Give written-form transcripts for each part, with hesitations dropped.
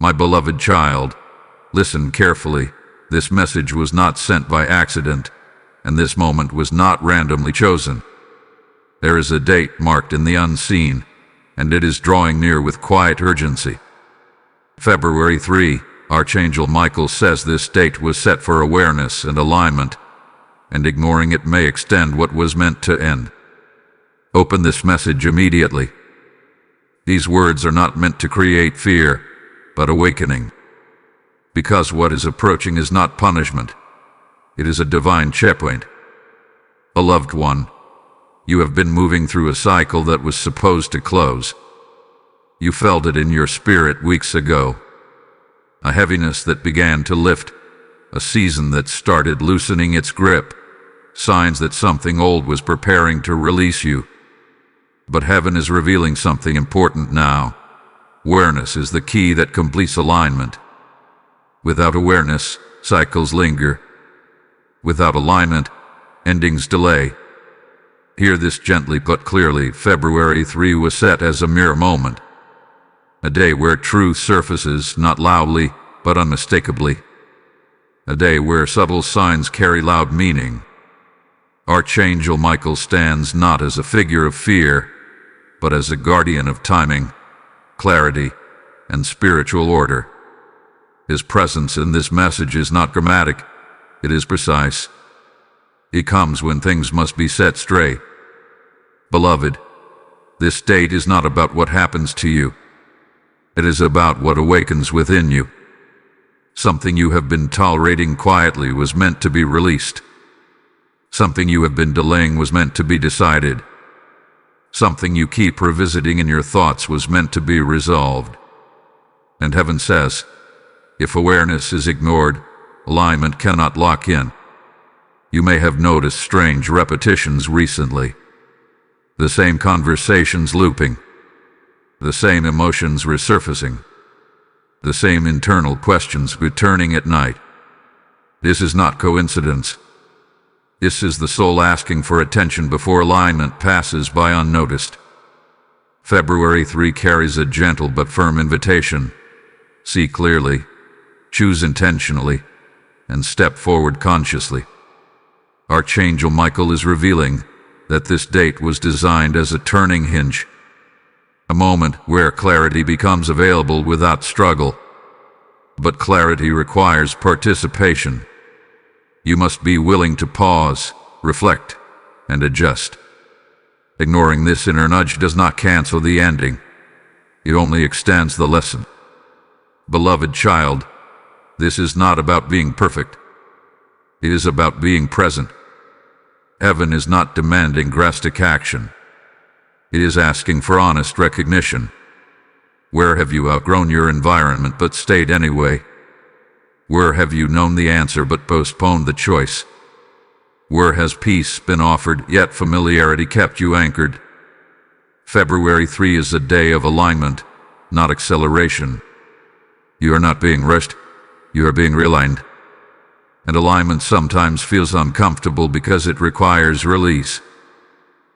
My beloved child, listen carefully. This message was not sent by accident, and this moment was not randomly chosen. There is a date marked in the unseen, and it is drawing near with quiet urgency. February 3, Archangel Michael says this date was set for awareness and alignment, and ignoring it may extend what was meant to end. Open this message immediately. These words are not meant to create fear, but awakening. Because what is approaching is not punishment. It is a divine checkpoint. Beloved one, you have been moving through a cycle that was supposed to close. You felt it in your spirit weeks ago. A heaviness that began to lift, a season that started loosening its grip, signs that something old was preparing to release you. But heaven is revealing something important now. Awareness is the key that completes alignment. Without awareness, cycles linger. Without alignment, endings delay. Hear this gently but clearly. February 3 was set as a mere moment. A day where truth surfaces not loudly, but unmistakably. A day where subtle signs carry loud meaning. Archangel Michael stands not as a figure of fear, but as a guardian of timing, clarity, and spiritual order. His presence in this message is not dramatic, it is precise. He comes when things must be set straight. Beloved, this date is not about what happens to you. It is about what awakens within you. Something you have been tolerating quietly was meant to be released. Something you have been delaying was meant to be decided. Something you keep revisiting in your thoughts was meant to be resolved. And heaven says, if awareness is ignored, alignment cannot lock in. You may have noticed strange repetitions recently. The same conversations looping. The same emotions resurfacing. The same internal questions returning at night. This is not coincidence. This is the soul asking for attention before alignment passes by unnoticed. February 3 carries a gentle but firm invitation. See clearly, choose intentionally, and step forward consciously. Archangel Michael is revealing that this date was designed as a turning hinge. A moment where clarity becomes available without struggle. But clarity requires participation. You must be willing to pause, reflect, and adjust. Ignoring this inner nudge does not cancel the ending. It only extends the lesson. Beloved child, this is not about being perfect. It is about being present. Heaven is not demanding drastic action. It is asking for honest recognition. Where have you outgrown your environment but stayed anyway? Where have you known the answer but postponed the choice? Where has peace been offered yet familiarity kept you anchored? February 3 is a day of alignment, not acceleration. You are not being rushed, you are being realigned. And alignment sometimes feels uncomfortable because it requires release.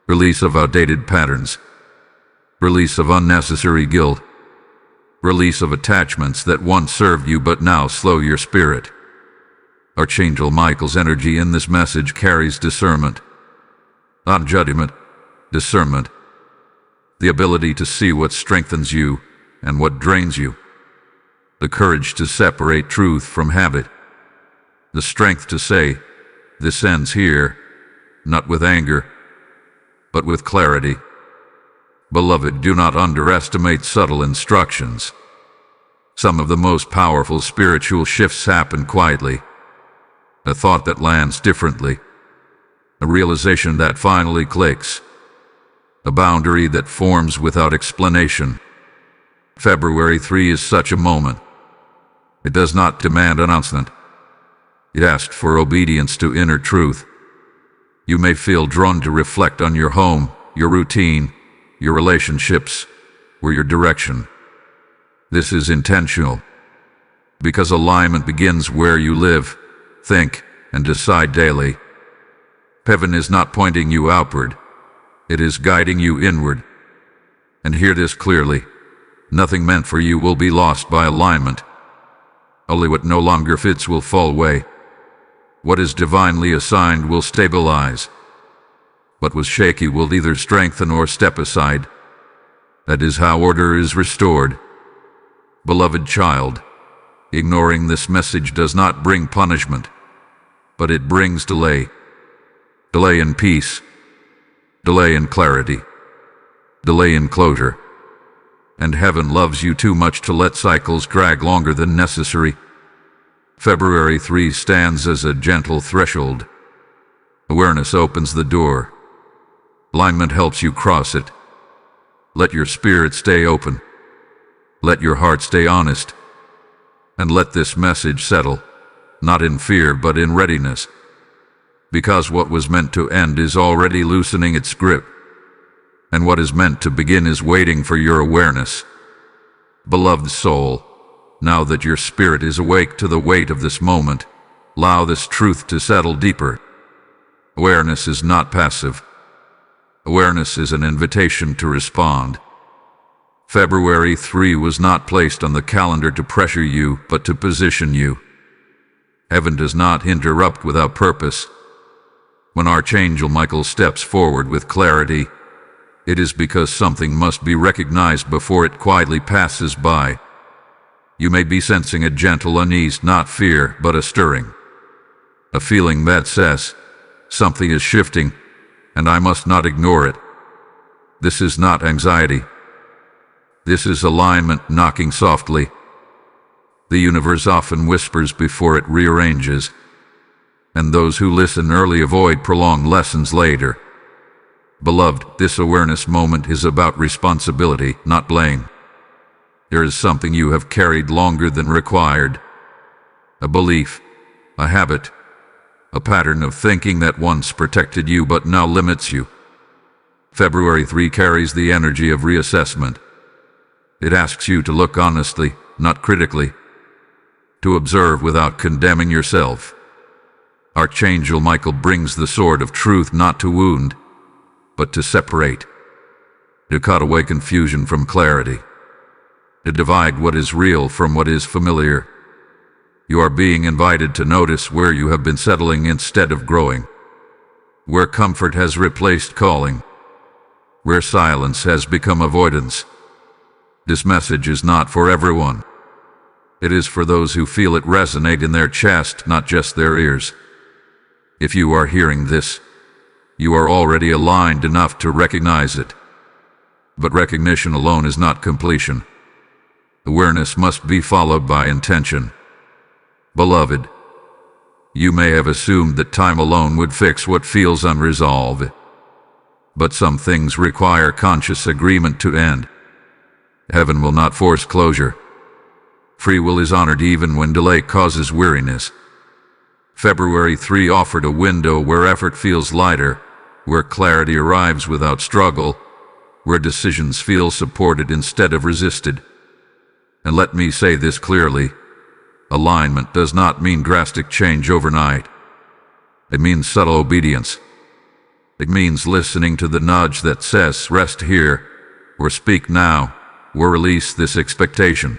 Release of outdated patterns. Release of unnecessary guilt. Release of attachments that once served you but now slow your spirit. Archangel Michael's energy in this message carries discernment. Not judgment, discernment. The ability to see what strengthens you and what drains you. The courage to separate truth from habit. The strength to say, this ends here, not with anger, but with clarity. Beloved, do not underestimate subtle instructions. Some of the most powerful spiritual shifts happen quietly. A thought that lands differently. A realization that finally clicks. A boundary that forms without explanation. February 3 is such a moment. It does not demand announcement. It asks for obedience to inner truth. You may feel drawn to reflect on your home, your routine, your relationships, or your direction. This is intentional, because alignment begins where you live, think, and decide daily. Heaven is not pointing you outward, it is guiding you inward. And hear this clearly, Nothing meant for you will be lost by alignment. Only what no longer fits will fall away. What is divinely assigned will stabilize. What was shaky will either strengthen or step aside. That is how order is restored. Beloved child, ignoring this message does not bring punishment, but it brings delay. Delay in peace. Delay in clarity. Delay in closure. And heaven loves you too much to let cycles drag longer than necessary. February 3 stands as a gentle threshold. Awareness opens the door. Alignment helps you cross it. Let your spirit stay open. Let your heart stay honest. And let this message settle, not in fear but in readiness. Because what was meant to end is already loosening its grip. And what is meant to begin is waiting for your awareness. Beloved soul, now that your spirit is awake to the weight of this moment, allow this truth to settle deeper. Awareness is not passive. Awareness is an invitation to respond. February 3 was not placed on the calendar to pressure you, but to position you. Heaven does not interrupt without purpose. When Archangel Michael steps forward with clarity, it is because something must be recognized before it quietly passes by. You may be sensing a gentle unease, not fear, but a stirring. A feeling that says, something is shifting, and I must not ignore it. This is not anxiety. This is alignment knocking softly. The universe often whispers before it rearranges, and those who listen early avoid prolonged lessons later. Beloved, this awareness moment is about responsibility, not blame. There is something you have carried longer than required. A belief, a habit, a pattern of thinking that once protected you but now limits you. February 3 carries the energy of reassessment. It asks you to look honestly, not critically, to observe without condemning yourself. Archangel Michael brings the sword of truth not to wound, but to separate, to cut away confusion from clarity, to divide what is real from what is familiar. You are being invited to notice where you have been settling instead of growing, where comfort has replaced calling, where silence has become avoidance. This message is not for everyone. It is for those who feel it resonate in their chest, not just their ears. If you are hearing this, you are already aligned enough to recognize it. But recognition alone is not completion. Awareness must be followed by intention. Beloved, you may have assumed that time alone would fix what feels unresolved. But some things require conscious agreement to end. Heaven will not force closure. Free will is honored even when delay causes weariness. February 3 offered a window where effort feels lighter, where clarity arrives without struggle, where decisions feel supported instead of resisted. And let me say this clearly, alignment does not mean drastic change overnight. It means subtle obedience. It means listening to the nudge that says, rest here, or speak now, or release this expectation.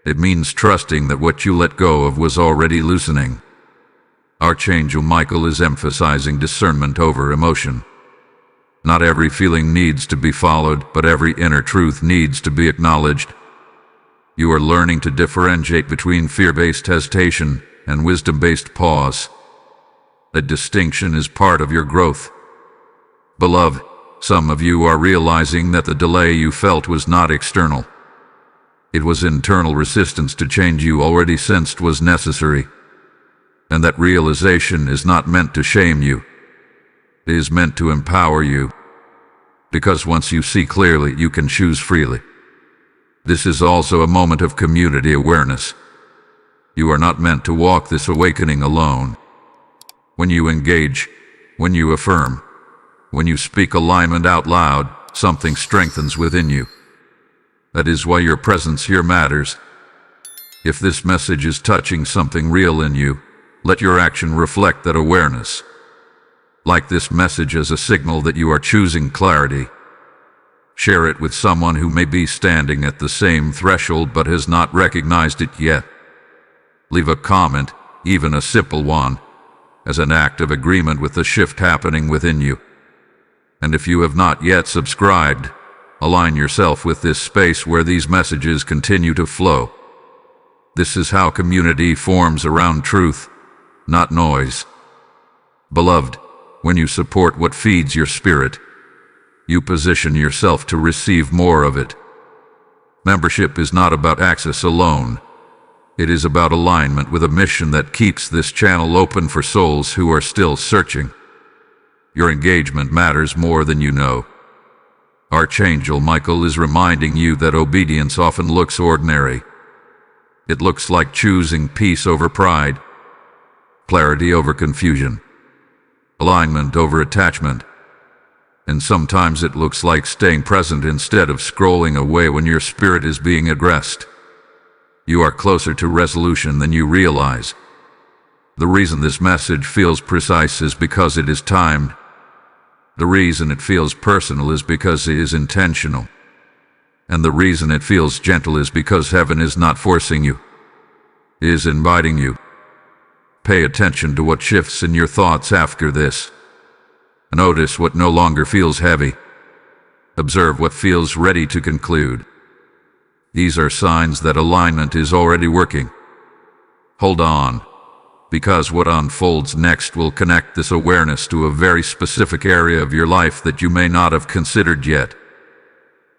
It means trusting that what you let go of was already loosening. Archangel Michael is emphasizing discernment over emotion. Not every feeling needs to be followed, but every inner truth needs to be acknowledged. You are learning to differentiate between fear-based hesitation and wisdom-based pause. That distinction is part of your growth. Beloved, some of you are realizing that the delay you felt was not external. It was internal resistance to change you already sensed was necessary. And that realization is not meant to shame you. It is meant to empower you. Because once you see clearly, you can choose freely. This is also a moment of community awareness. You are not meant to walk this awakening alone. When you engage, when you affirm, when you speak alignment out loud, something strengthens within you. That is why your presence here matters. If this message is touching something real in you, let your action reflect that awareness. Like this message as a signal that you are choosing clarity. Share it with someone who may be standing at the same threshold but has not recognized it yet. Leave a comment, even a simple one, as an act of agreement with the shift happening within you. And if you have not yet subscribed, align yourself with this space where these messages continue to flow. This is how community forms around truth, not noise. Beloved, when you support what feeds your spirit, you position yourself to receive more of it. Membership is not about access alone. It is about alignment with a mission that keeps this channel open for souls who are still searching. Your engagement matters more than you know. Archangel Michael is reminding you that obedience often looks ordinary. It looks like choosing peace over pride, clarity over confusion, alignment over attachment. And sometimes it looks like staying present instead of scrolling away when your spirit is being addressed. You are closer to resolution than you realize. The reason this message feels precise is because it is timed. The reason it feels personal is because it is intentional. And the reason it feels gentle is because heaven is not forcing you. It is inviting you. Pay attention to what shifts in your thoughts after this. Notice what no longer feels heavy. Observe what feels ready to conclude. These are signs that alignment is already working. Hold on, because what unfolds next will connect this awareness to a very specific area of your life that you may not have considered yet.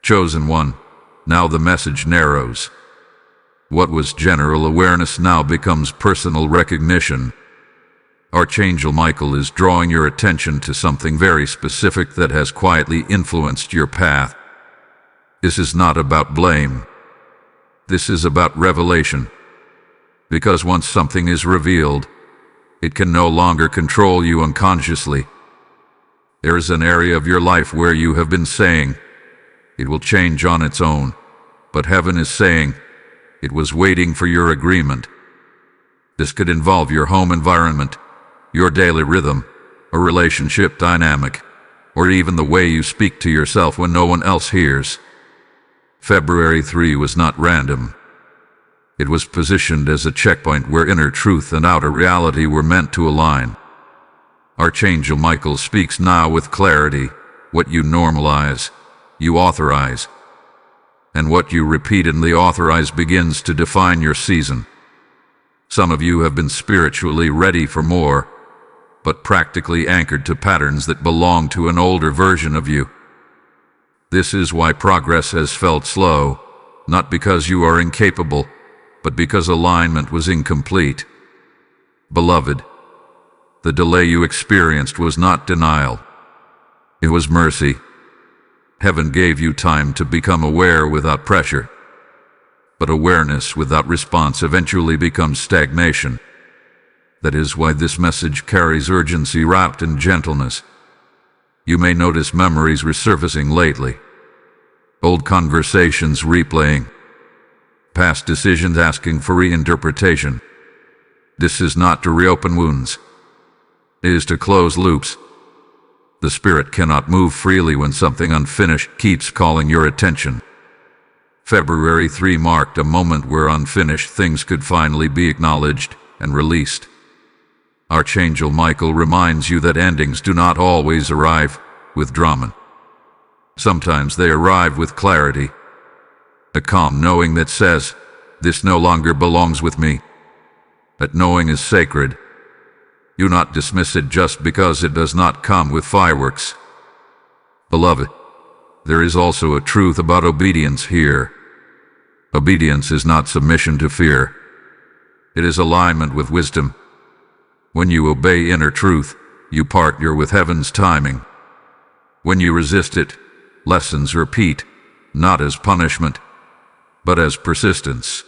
Chosen one, now the message narrows. What was general awareness now becomes personal recognition. Archangel Michael is drawing your attention to something very specific that has quietly influenced your path. This is not about blame. This is about revelation. Because once something is revealed, it can no longer control you unconsciously. There is an area of your life where you have been saying, it will change on its own, but heaven is saying, it was waiting for your agreement. This could involve your home environment, your daily rhythm, a relationship dynamic, or even the way you speak to yourself when no one else hears. February 3 was not random. It was positioned as a checkpoint where inner truth and outer reality were meant to align. Archangel Michael speaks now with clarity. What you normalize, you authorize. And what you repeatedly authorize begins to define your season. Some of you have been spiritually ready for more, but practically anchored to patterns that belong to an older version of you. This is why progress has felt slow, not because you are incapable, but because alignment was incomplete. Beloved, the delay you experienced was not denial. It was mercy. Heaven gave you time to become aware without pressure. But awareness without response eventually becomes stagnation. That is why this message carries urgency wrapped in gentleness. You may notice memories resurfacing lately, old conversations replaying, past decisions asking for reinterpretation. This is not to reopen wounds. It is to close loops. The spirit cannot move freely when something unfinished keeps calling your attention. February 3 marked a moment where unfinished things could finally be acknowledged and released. Archangel Michael reminds you that endings do not always arrive with drama. Sometimes they arrive with clarity, a calm knowing that says, this no longer belongs with me. That knowing is sacred. Do not dismiss it just because it does not come with fireworks. Beloved, there is also a truth about obedience here. Obedience is not submission to fear. It is alignment with wisdom. When you obey inner truth, you partner with heaven's timing. When you resist it, lessons repeat, not as punishment, but as persistence.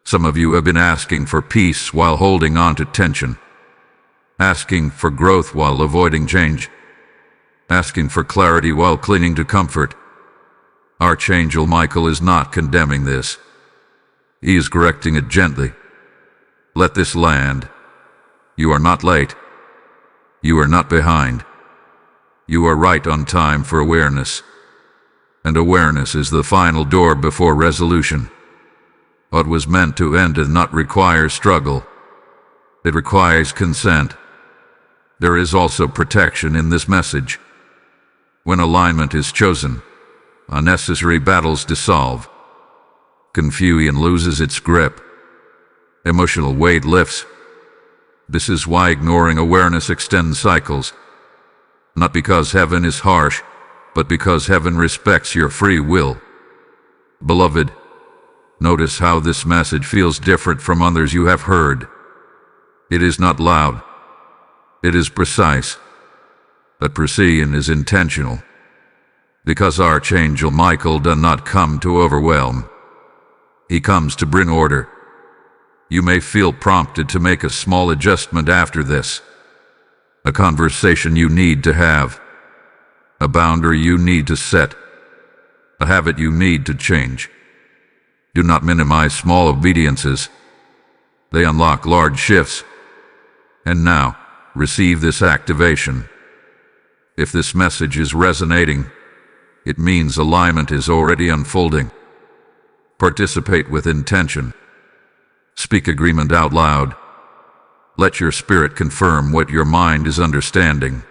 Some of you have been asking for peace while holding on to tension, asking for growth while avoiding change, asking for clarity while clinging to comfort. Archangel Michael is not condemning this. He is correcting it gently. Let this land. You are not late. You are not behind. You are right on time for awareness. and awareness is the final door before resolution. What was meant to end does not require struggle. It requires consent. There is also protection in this message. When alignment is chosen, unnecessary battles dissolve. Confusion loses its grip. Emotional weight lifts. This is why ignoring awareness extends cycles. Not because heaven is harsh, but because heaven respects your free will. Beloved, notice how this message feels different from others you have heard. It is not loud. It is precise. But precision is intentional. Because Archangel Michael does not come to overwhelm. He comes to bring order. You may feel prompted to make a small adjustment after this. A conversation you need to have. A boundary you need to set. A habit you need to change. Do not minimize small obediences. They unlock large shifts. And now, receive this activation. If this message is resonating, it means alignment is already unfolding. Participate with intention. Speak agreement out loud. Let your spirit confirm what your mind is understanding.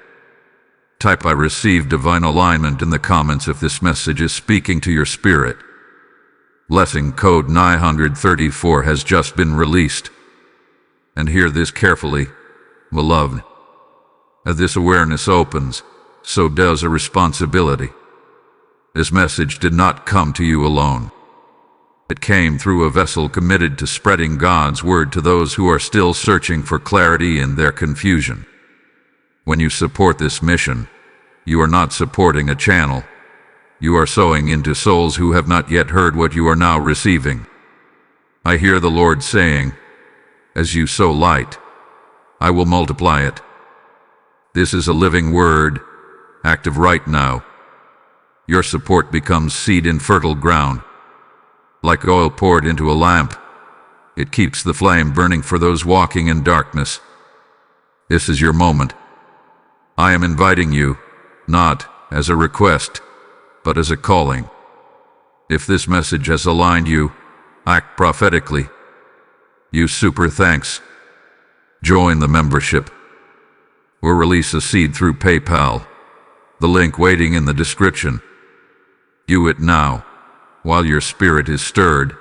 Type "I receive divine alignment" in the comments if this message is speaking to your spirit. Blessing code 934 has just been released. And hear this carefully, beloved. As this awareness opens, so does a responsibility. This message did not come to you alone. It came through a vessel committed to spreading God's word to those who are still searching for clarity in their confusion. When you support this mission, you are not supporting a channel. You are sowing into souls who have not yet heard what you are now receiving. I hear the Lord saying, "As you sow light, I will multiply it." This is a living word, active right now. Your support becomes seed in fertile ground. Like oil poured into a lamp, it keeps the flame burning for those walking in darkness. This is your moment. I am inviting you, not as a request, but as a calling. If this message has aligned you, act prophetically. Use super thanks. Join the membership. Or release a seed through PayPal. The link waiting in the description. Do it now, while your spirit is stirred,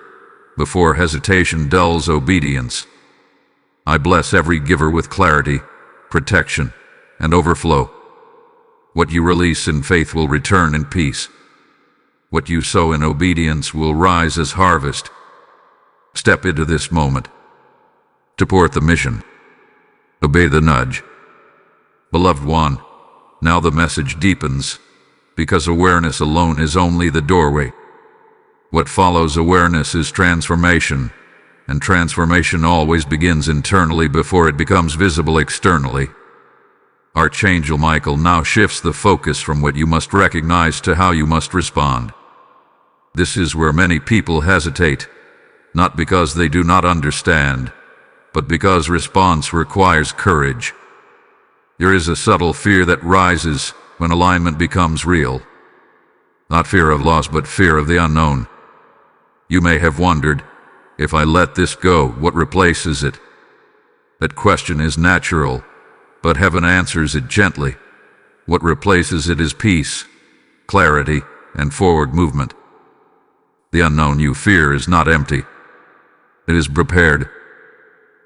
before hesitation dulls obedience. I bless every giver with clarity, protection, and overflow. What you release in faith will return in peace. What you sow in obedience will rise as harvest. Step into this moment. Support the mission. Obey the nudge. Beloved one, now the message deepens, because awareness alone is only the doorway. What follows awareness is transformation, and transformation always begins internally before it becomes visible externally. Archangel Michael now shifts the focus from what you must recognize to how you must respond. This is where many people hesitate, not because they do not understand, but because response requires courage. There is a subtle fear that rises when alignment becomes real. Not fear of loss, but fear of the unknown. You may have wondered, if I let this go, what replaces it? That question is natural, but heaven answers it gently. What replaces it is peace, clarity, and forward movement. The unknown you fear is not empty. It is prepared.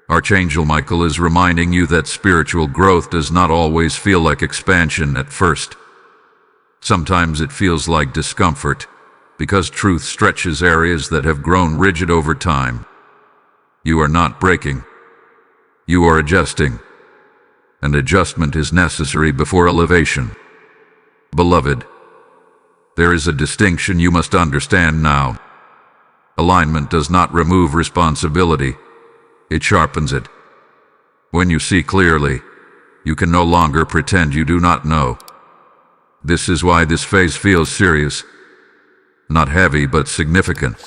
Archangel Michael is reminding you that spiritual growth does not always feel like expansion at first. Sometimes it feels like discomfort, because truth stretches areas that have grown rigid over time. You are not breaking. You are adjusting. And adjustment is necessary before elevation. Beloved, there is a distinction you must understand now. Alignment does not remove responsibility. It sharpens it. When you see clearly, you can no longer pretend you do not know. This is why this phase feels serious. Not heavy, but significant.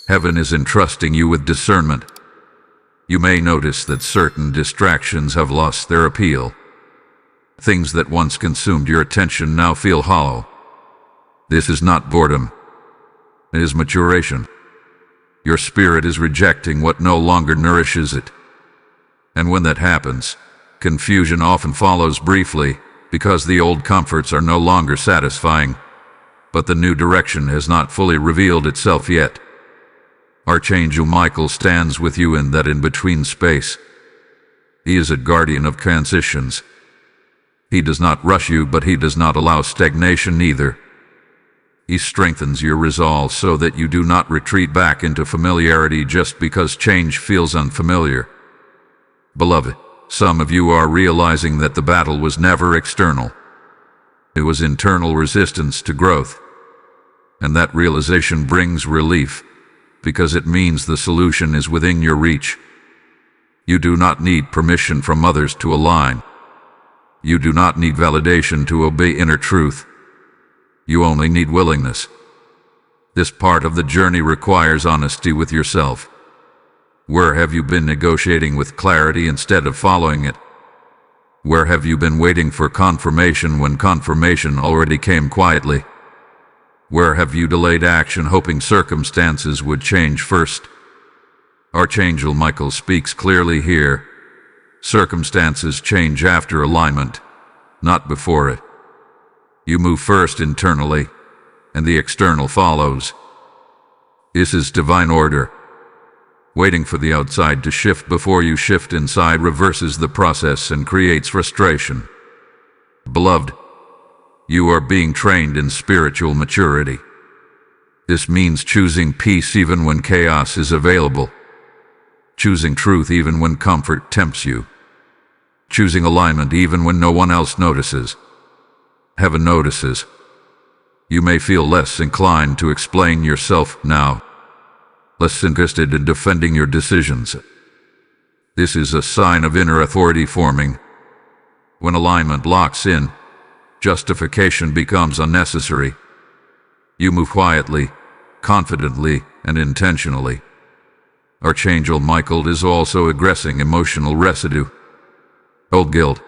Heaven is entrusting you with discernment. You may notice that certain distractions have lost their appeal. Things that once consumed your attention now feel hollow. This is not boredom. It is maturation. Your spirit is rejecting what no longer nourishes it. And when that happens, confusion often follows briefly, because the old comforts are no longer satisfying, but the new direction has not fully revealed itself yet. Archangel Michael stands with you in that in-between space. He is a guardian of transitions. He does not rush you, but he does not allow stagnation either. He strengthens your resolve so that you do not retreat back into familiarity just because change feels unfamiliar. Beloved, some of you are realizing that the battle was never external. It was internal resistance to growth. And that realization brings relief, because it means the solution is within your reach. You do not need permission from others to align. You do not need validation to obey inner truth. You only need willingness. This part of the journey requires honesty with yourself. Where have you been negotiating with clarity instead of following it? Where have you been waiting for confirmation when confirmation already came quietly? Where have you delayed action hoping circumstances would change first? Archangel Michael speaks clearly here. Circumstances change after alignment, not before it. You move first internally, and the external follows. This is divine order. Waiting for the outside to shift before you shift inside reverses the process and creates frustration. Beloved, you are being trained in spiritual maturity. This means choosing peace even when chaos is available. Choosing truth even when comfort tempts you. Choosing alignment even when no one else notices. Heaven notices. You may feel less inclined to explain yourself now, less interested in defending your decisions. This is a sign of inner authority forming. When alignment locks in, justification becomes unnecessary. You move quietly, confidently, and intentionally. Archangel Michael is also addressing emotional residue. Old guilt,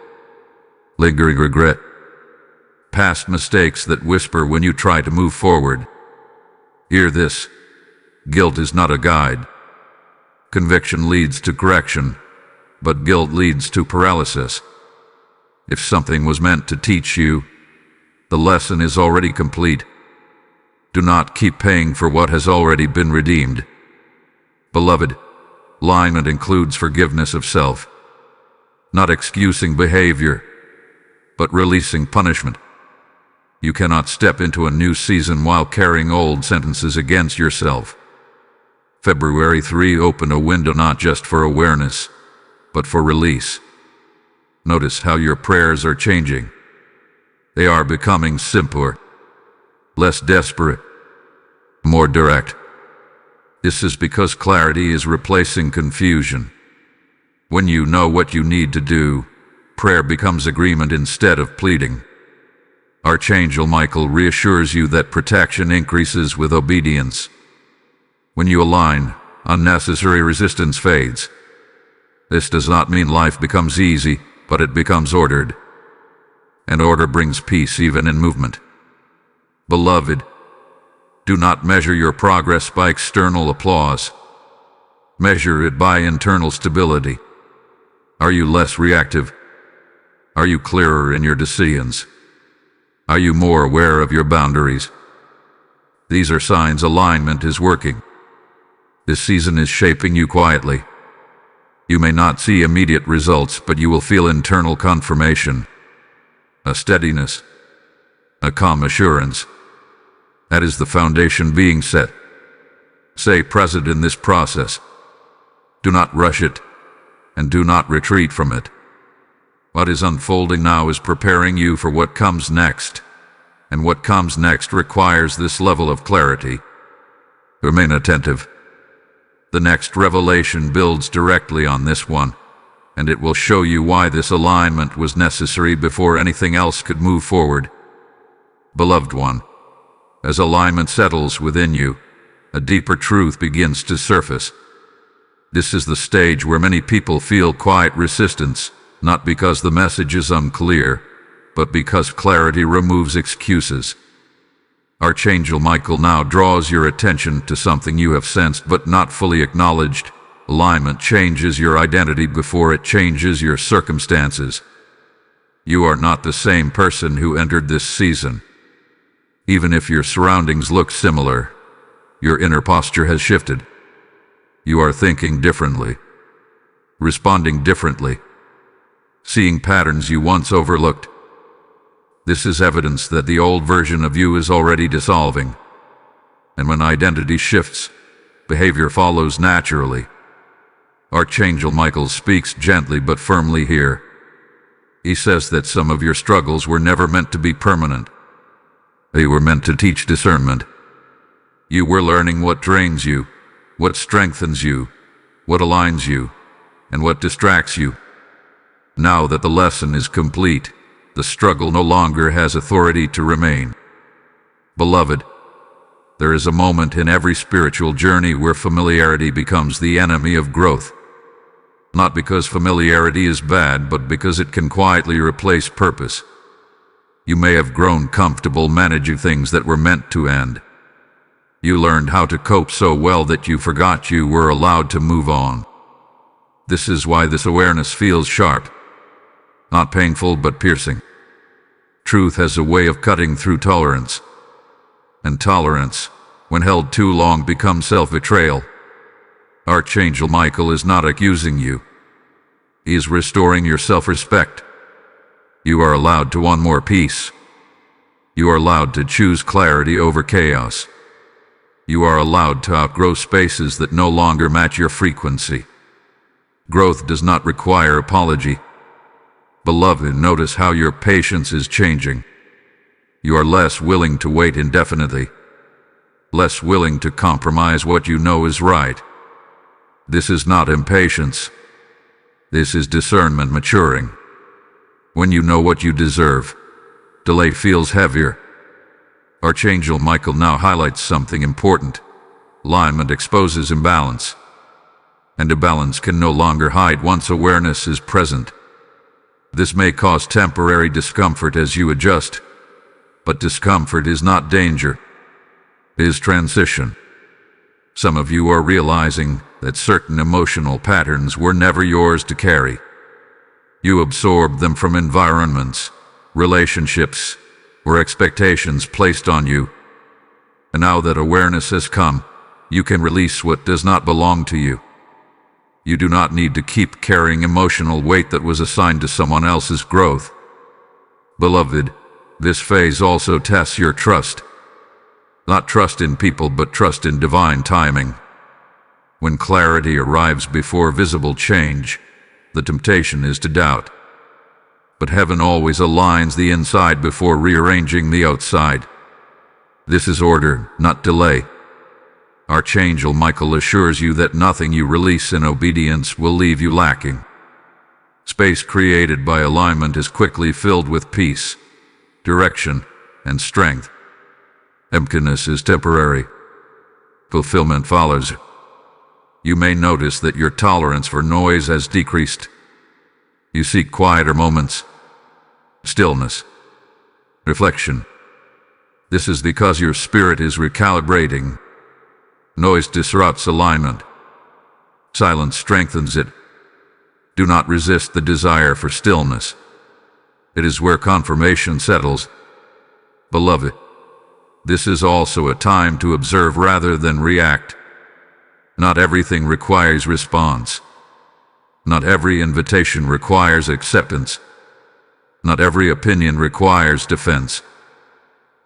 lingering regret, past mistakes that whisper when you try to move forward. Hear this. Guilt is not a guide. Conviction leads to correction, but guilt leads to paralysis. If something was meant to teach you, the lesson is already complete. Do not keep paying for what has already been redeemed. Beloved, alignment includes forgiveness of self, not excusing behavior, but releasing punishment. You cannot step into a new season while carrying old sentences against yourself. February 3 opened a window not just for awareness, but for release. Notice how your prayers are changing. They are becoming simpler, less desperate, more direct. This is because clarity is replacing confusion. When you know what you need to do, prayer becomes agreement instead of pleading. Archangel Michael reassures you that protection increases with obedience. When you align, unnecessary resistance fades. This does not mean life becomes easy, but it becomes ordered. And order brings peace even in movement. Beloved, do not measure your progress by external applause. Measure it by internal stability. Are you less reactive? Are you clearer in your decisions? Are you more aware of your boundaries? These are signs alignment is working. This season is shaping you quietly. You may not see immediate results, but you will feel internal confirmation, a steadiness, a calm assurance. That is the foundation being set. Stay present in this process. Do not rush it, and do not retreat from it. What is unfolding now is preparing you for what comes next, and what comes next requires this level of clarity. Remain attentive. The next revelation builds directly on this one, and it will show you why this alignment was necessary before anything else could move forward. Beloved one, as alignment settles within you, a deeper truth begins to surface. This is the stage where many people feel quiet resistance, not because the message is unclear, but because clarity removes excuses. Archangel Michael now draws your attention to something you have sensed but not fully acknowledged. Alignment changes your identity before it changes your circumstances. You are not the same person who entered this season. Even if your surroundings look similar, your inner posture has shifted. You are thinking differently, responding differently, seeing patterns you once overlooked. This is evidence that the old version of you is already dissolving. And when identity shifts, behavior follows naturally. Archangel Michael speaks gently but firmly here. He says that some of your struggles were never meant to be permanent. They were meant to teach discernment. You were learning what drains you, what strengthens you, what aligns you, and what distracts you. Now that the lesson is complete, the struggle no longer has authority to remain. Beloved, there is a moment in every spiritual journey where familiarity becomes the enemy of growth. Not because familiarity is bad, but because it can quietly replace purpose. You may have grown comfortable managing things that were meant to end. You learned how to cope so well that you forgot you were allowed to move on. This is why this awareness feels sharp. Not painful, but piercing. Truth has a way of cutting through tolerance. And tolerance, when held too long, becomes self-betrayal. Archangel Michael is not accusing you. He is restoring your self-respect. You are allowed to want more peace. You are allowed to choose clarity over chaos. You are allowed to outgrow spaces that no longer match your frequency. Growth does not require apology. Beloved, notice how your patience is changing. You are less willing to wait indefinitely, less willing to compromise what you know is right. This is not impatience. This is discernment maturing. When you know what you deserve, delay feels heavier. Archangel Michael now highlights something important. Alignment exposes imbalance, and imbalance can no longer hide once awareness is present. This may cause temporary discomfort as you adjust, but discomfort is not danger. It is transition. Some of you are realizing that certain emotional patterns were never yours to carry. You absorbed them from environments, relationships, or expectations placed on you. And now that awareness has come, you can release what does not belong to you. You do not need to keep carrying emotional weight that was assigned to someone else's growth. Beloved, this phase also tests your trust. Not trust in people, but trust in divine timing. When clarity arrives before visible change, the temptation is to doubt. But heaven always aligns the inside before rearranging the outside. This is order, not delay. Archangel Michael assures you that nothing you release in obedience will leave you lacking. Space created by alignment is quickly filled with peace, direction, and strength. Emptiness is temporary. Fulfillment follows. You may notice that your tolerance for noise has decreased. You seek quieter moments, stillness, reflection. This is because your spirit is recalibrating. Noise disrupts alignment. Silence strengthens it. Do not resist the desire for stillness. It is where confirmation settles. Beloved, this is also a time to observe rather than react. Not everything requires response. Not every invitation requires acceptance. Not every opinion requires defense.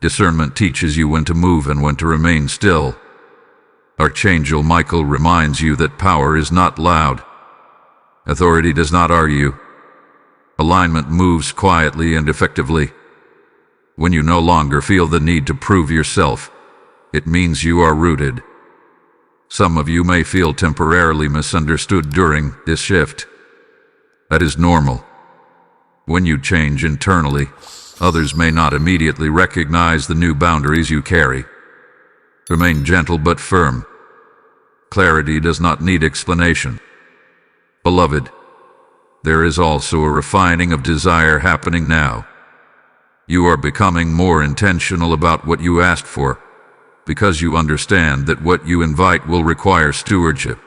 Discernment teaches you when to move and when to remain still. Archangel Michael reminds you that power is not loud. Authority does not argue. Alignment moves quietly and effectively. When you no longer feel the need to prove yourself, it means you are rooted. Some of you may feel temporarily misunderstood during this shift. That is normal. When you change internally, others may not immediately recognize the new boundaries you carry. Remain gentle but firm. Clarity does not need explanation. Beloved, there is also a refining of desire happening now. You are becoming more intentional about what you asked for, because you understand that what you invite will require stewardship.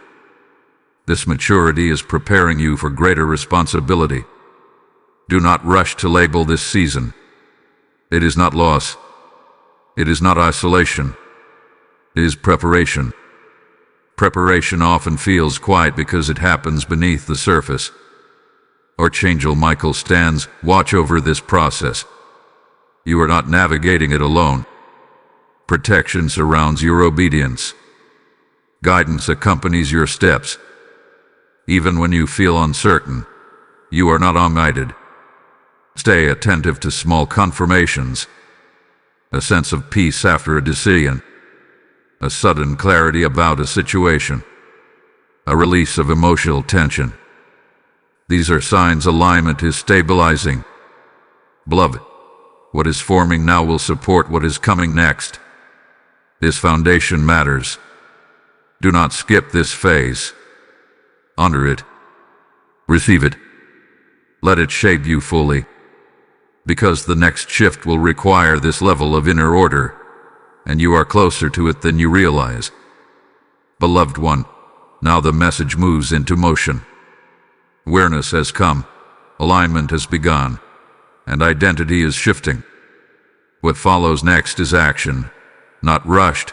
This maturity is preparing you for greater responsibility. Do not rush to label this season. It is not loss. It is not isolation. It is preparation. Preparation often feels quiet because it happens beneath the surface. Archangel Michael stands watch over this process. You are not navigating it alone. Protection surrounds your obedience. Guidance accompanies your steps. Even when you feel uncertain, you are not unguided. Stay attentive to small confirmations. A sense of peace after a decision. A sudden clarity about a situation. A release of emotional tension. These are signs alignment is stabilizing. Beloved, what is forming now will support what is coming next. This foundation matters. Do not skip this phase. Honor it. Receive it. Let it shape you fully. Because the next shift will require this level of inner order, and you are closer to it than you realize. Beloved one, now the message moves into motion. Awareness has come, alignment has begun, and identity is shifting. What follows next is action, not rushed,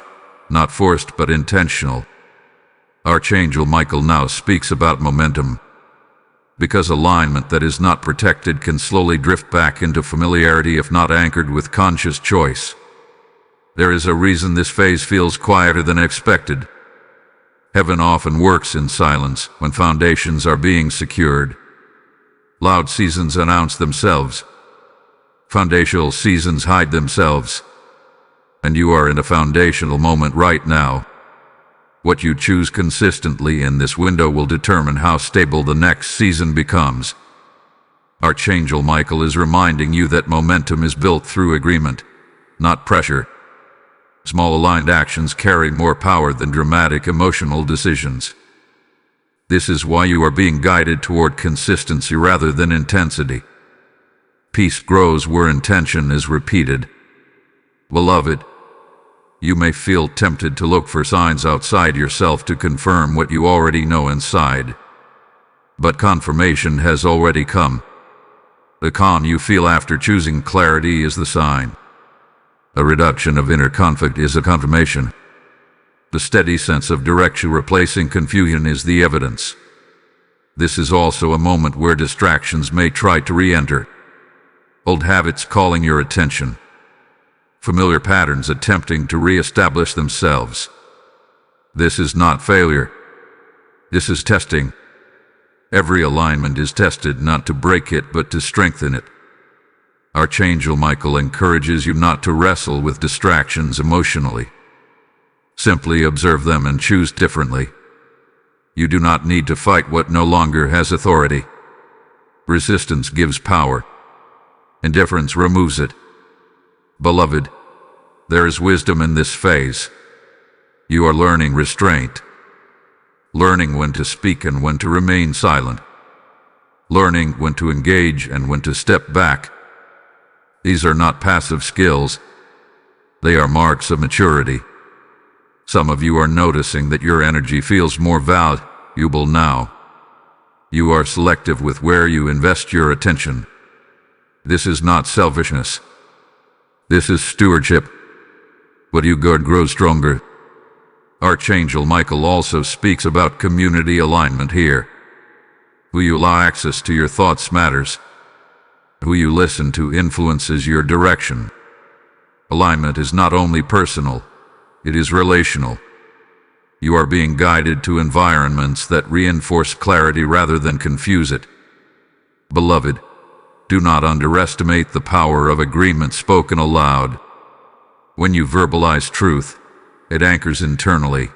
not forced but intentional. Archangel Michael now speaks about momentum. Because alignment that is not protected can slowly drift back into familiarity if not anchored with conscious choice. There is a reason this phase feels quieter than expected. Heaven often works in silence when foundations are being secured. Loud seasons announce themselves. Foundational seasons hide themselves. And you are in a foundational moment right now. What you choose consistently in this window will determine how stable the next season becomes. Archangel Michael is reminding you that momentum is built through agreement, not pressure. Small aligned actions carry more power than dramatic emotional decisions. This is why you are being guided toward consistency rather than intensity. Peace grows where intention is repeated. Beloved, you may feel tempted to look for signs outside yourself to confirm what you already know inside. But confirmation has already come. The calm you feel after choosing clarity is the sign. A reduction of inner conflict is a confirmation. The steady sense of direction replacing confusion is the evidence. This is also a moment where distractions may try to re-enter. Old habits calling your attention. Familiar patterns attempting to re-establish themselves. This is not failure. This is testing. Every alignment is tested not to break it but to strengthen it. Archangel Michael encourages you not to wrestle with distractions emotionally. Simply observe them and choose differently. You do not need to fight what no longer has authority. Resistance gives power. Indifference removes it. Beloved, there is wisdom in this phase. You are learning restraint. Learning when to speak and when to remain silent. Learning when to engage and when to step back. These are not passive skills. They are marks of maturity. Some of you are noticing that your energy feels more valuable now. You are selective with where you invest your attention. This is not selfishness. This is stewardship. What you guard grows stronger. Archangel Michael also speaks about community alignment here. Who you allow access to your thoughts matters. Who you listen to influences your direction. Alignment is not only personal, it is relational. You are being guided to environments that reinforce clarity rather than confuse it. Beloved, do not underestimate the power of agreement spoken aloud. When you verbalize truth, it anchors internally.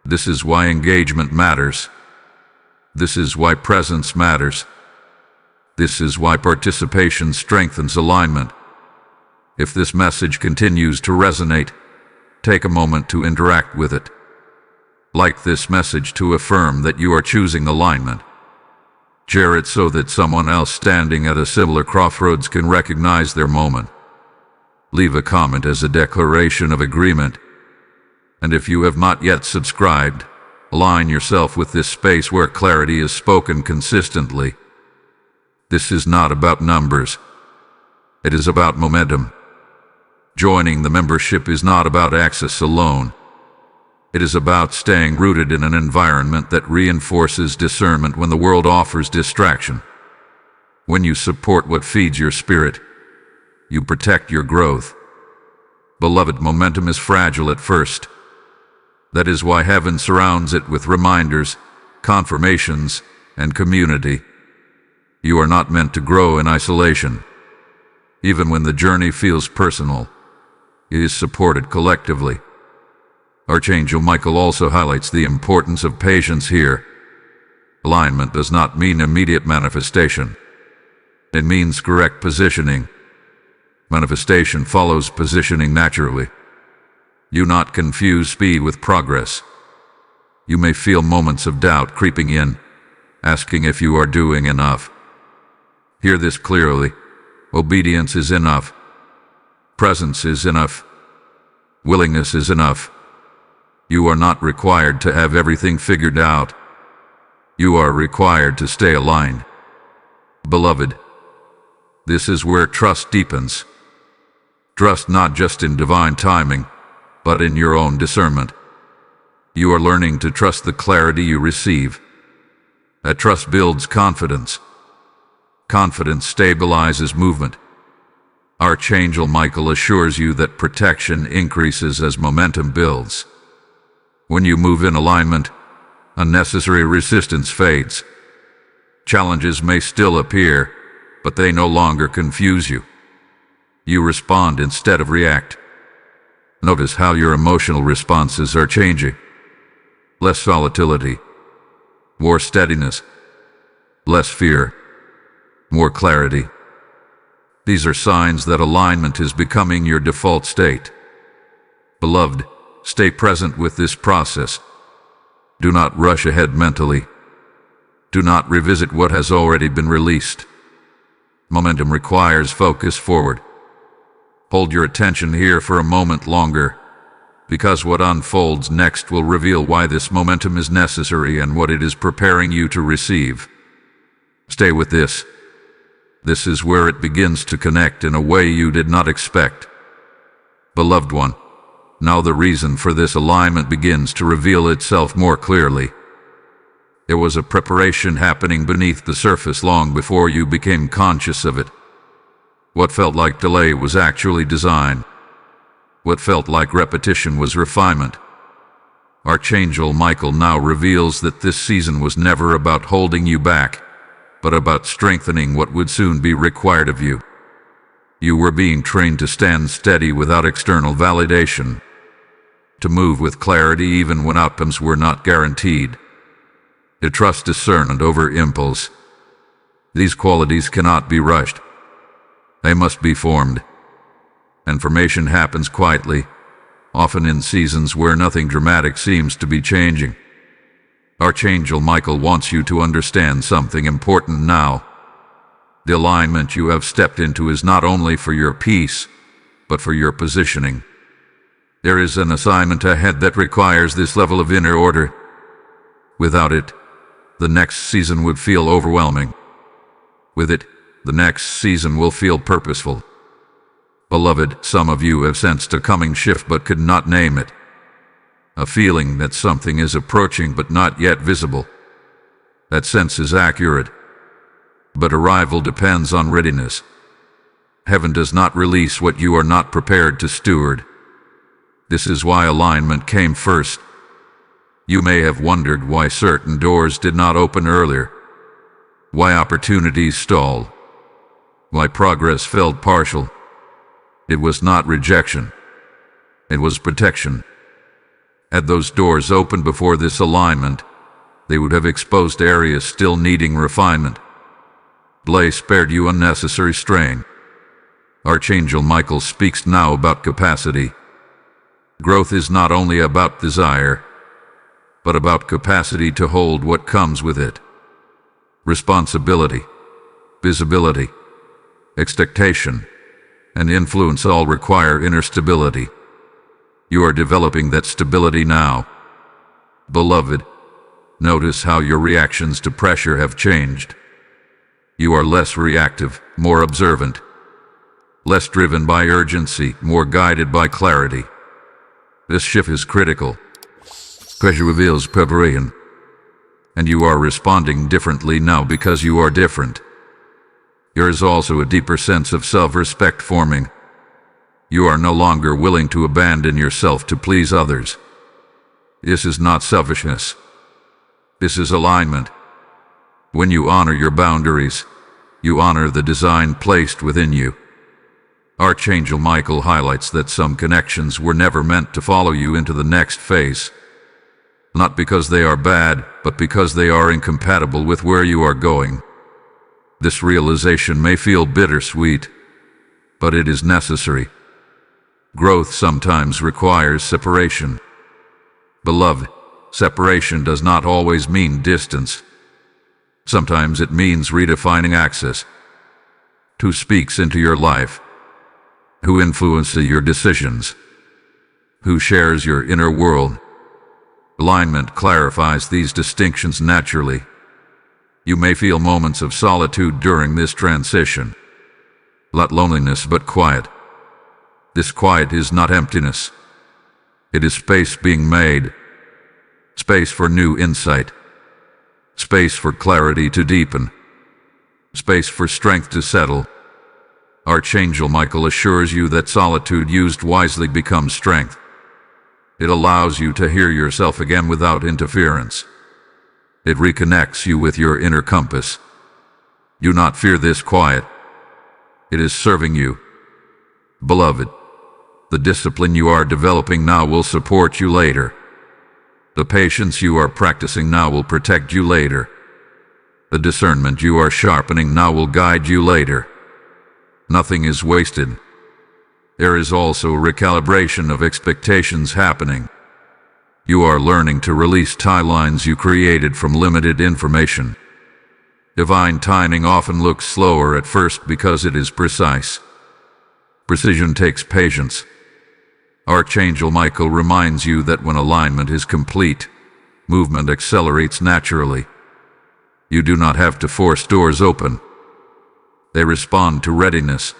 This is why engagement matters. This is why presence matters. This is why participation strengthens alignment. If this message continues to resonate, take a moment to interact with it. Like this message to affirm that you are choosing alignment. Share it so that someone else standing at a similar crossroads can recognize their moment. Leave a comment as a declaration of agreement. And if you have not yet subscribed, align yourself with this space where clarity is spoken consistently. This is not about numbers. It is about momentum. Joining the membership is not about access alone. It is about staying rooted in an environment that reinforces discernment when the world offers distraction. When you support what feeds your spirit, you protect your growth. Beloved, momentum is fragile at first. That is why heaven surrounds it with reminders, confirmations, and community. You are not meant to grow in isolation. Even when the journey feels personal, it is supported collectively. Archangel Michael also highlights the importance of patience here. Alignment does not mean immediate manifestation. It means correct positioning. Manifestation follows positioning naturally. Do not confuse speed with progress. You may feel moments of doubt creeping in, asking if you are doing enough. Hear this clearly. Obedience is enough. Presence is enough. Willingness is enough. You are not required to have everything figured out. You are required to stay aligned. Beloved, this is where trust deepens. Trust not just in divine timing, but in your own discernment. You are learning to trust the clarity you receive. That trust builds confidence. Confidence stabilizes movement. Archangel Michael assures you that protection increases as momentum builds. When you move in alignment, unnecessary resistance fades. Challenges may still appear, but they no longer confuse you. You respond instead of react. Notice how your emotional responses are changing. Less volatility, more steadiness, less fear, more clarity. These are signs that alignment is becoming your default state. Beloved, stay present with this process. Do not rush ahead mentally. Do not revisit what has already been released. Momentum requires focus forward. Hold your attention here for a moment longer, because what unfolds next will reveal why this momentum is necessary and what it is preparing you to receive. Stay with this. This is where it begins to connect in a way you did not expect. Beloved one, now the reason for this alignment begins to reveal itself more clearly. There was a preparation happening beneath the surface long before you became conscious of it. What felt like delay was actually design. What felt like repetition was refinement. Archangel Michael now reveals that this season was never about holding you back, but about strengthening what would soon be required of you. You were being trained to stand steady without external validation, to move with clarity even when outcomes were not guaranteed, to trust discernment over impulse. These qualities cannot be rushed. They must be formed. And formation happens quietly, often in seasons where nothing dramatic seems to be changing. Archangel Michael wants you to understand something important now. The alignment you have stepped into is not only for your peace, but for your positioning. There is an assignment ahead that requires this level of inner order. Without it, the next season would feel overwhelming. With it, the next season will feel purposeful. Beloved, some of you have sensed a coming shift but could not name it. A feeling that something is approaching but not yet visible. That sense is accurate. But arrival depends on readiness. Heaven does not release what you are not prepared to steward. This is why alignment came first. You may have wondered why certain doors did not open earlier, why opportunities stalled, why progress felt partial. It was not rejection. It was protection. Had those doors opened before this alignment, they would have exposed areas still needing refinement. Delay spared you unnecessary strain. Archangel Michael speaks now about capacity. Growth is not only about desire, but about capacity to hold what comes with it. responsibility, visibility, expectation, and influence all require inner stability. You are developing that stability now. Beloved, notice how your reactions to pressure have changed. You are less reactive, more observant, less driven by urgency, more guided by clarity. This shift is critical. Pressure reveals preparation, and you are responding differently now because you are different. There is also a deeper sense of self-respect forming. You are no longer willing to abandon yourself to please others. This is not selfishness. This is alignment. When you honor your boundaries, you honor the design placed within you. Archangel Michael highlights that some connections were never meant to follow you into the next phase. Not because they are bad, but because they are incompatible with where you are going. This realization may feel bittersweet, but it is necessary. Growth sometimes requires separation. Beloved, separation does not always mean distance. Sometimes it means redefining access. Who speaks into your life? Who influences your decisions? Who shares your inner world? Alignment clarifies these distinctions naturally. You may feel moments of solitude during this transition. Not loneliness, but quiet. This quiet is not emptiness. It is space being made. Space for new insight. Space for clarity to deepen. Space for strength to settle. Archangel Michael assures you that solitude used wisely becomes strength. It allows you to hear yourself again without interference. It reconnects you with your inner compass. Do not fear this quiet. It is serving you. Beloved, the discipline you are developing now will support you later. The patience you are practicing now will protect you later. The discernment you are sharpening now will guide you later. Nothing is wasted. There is also recalibration of expectations happening. You are learning to release timelines you created from limited information. Divine timing often looks slower at first because it is precise. Precision takes patience. Archangel Michael reminds you that when alignment is complete, movement accelerates naturally. You do not have to force doors open. They respond to readiness.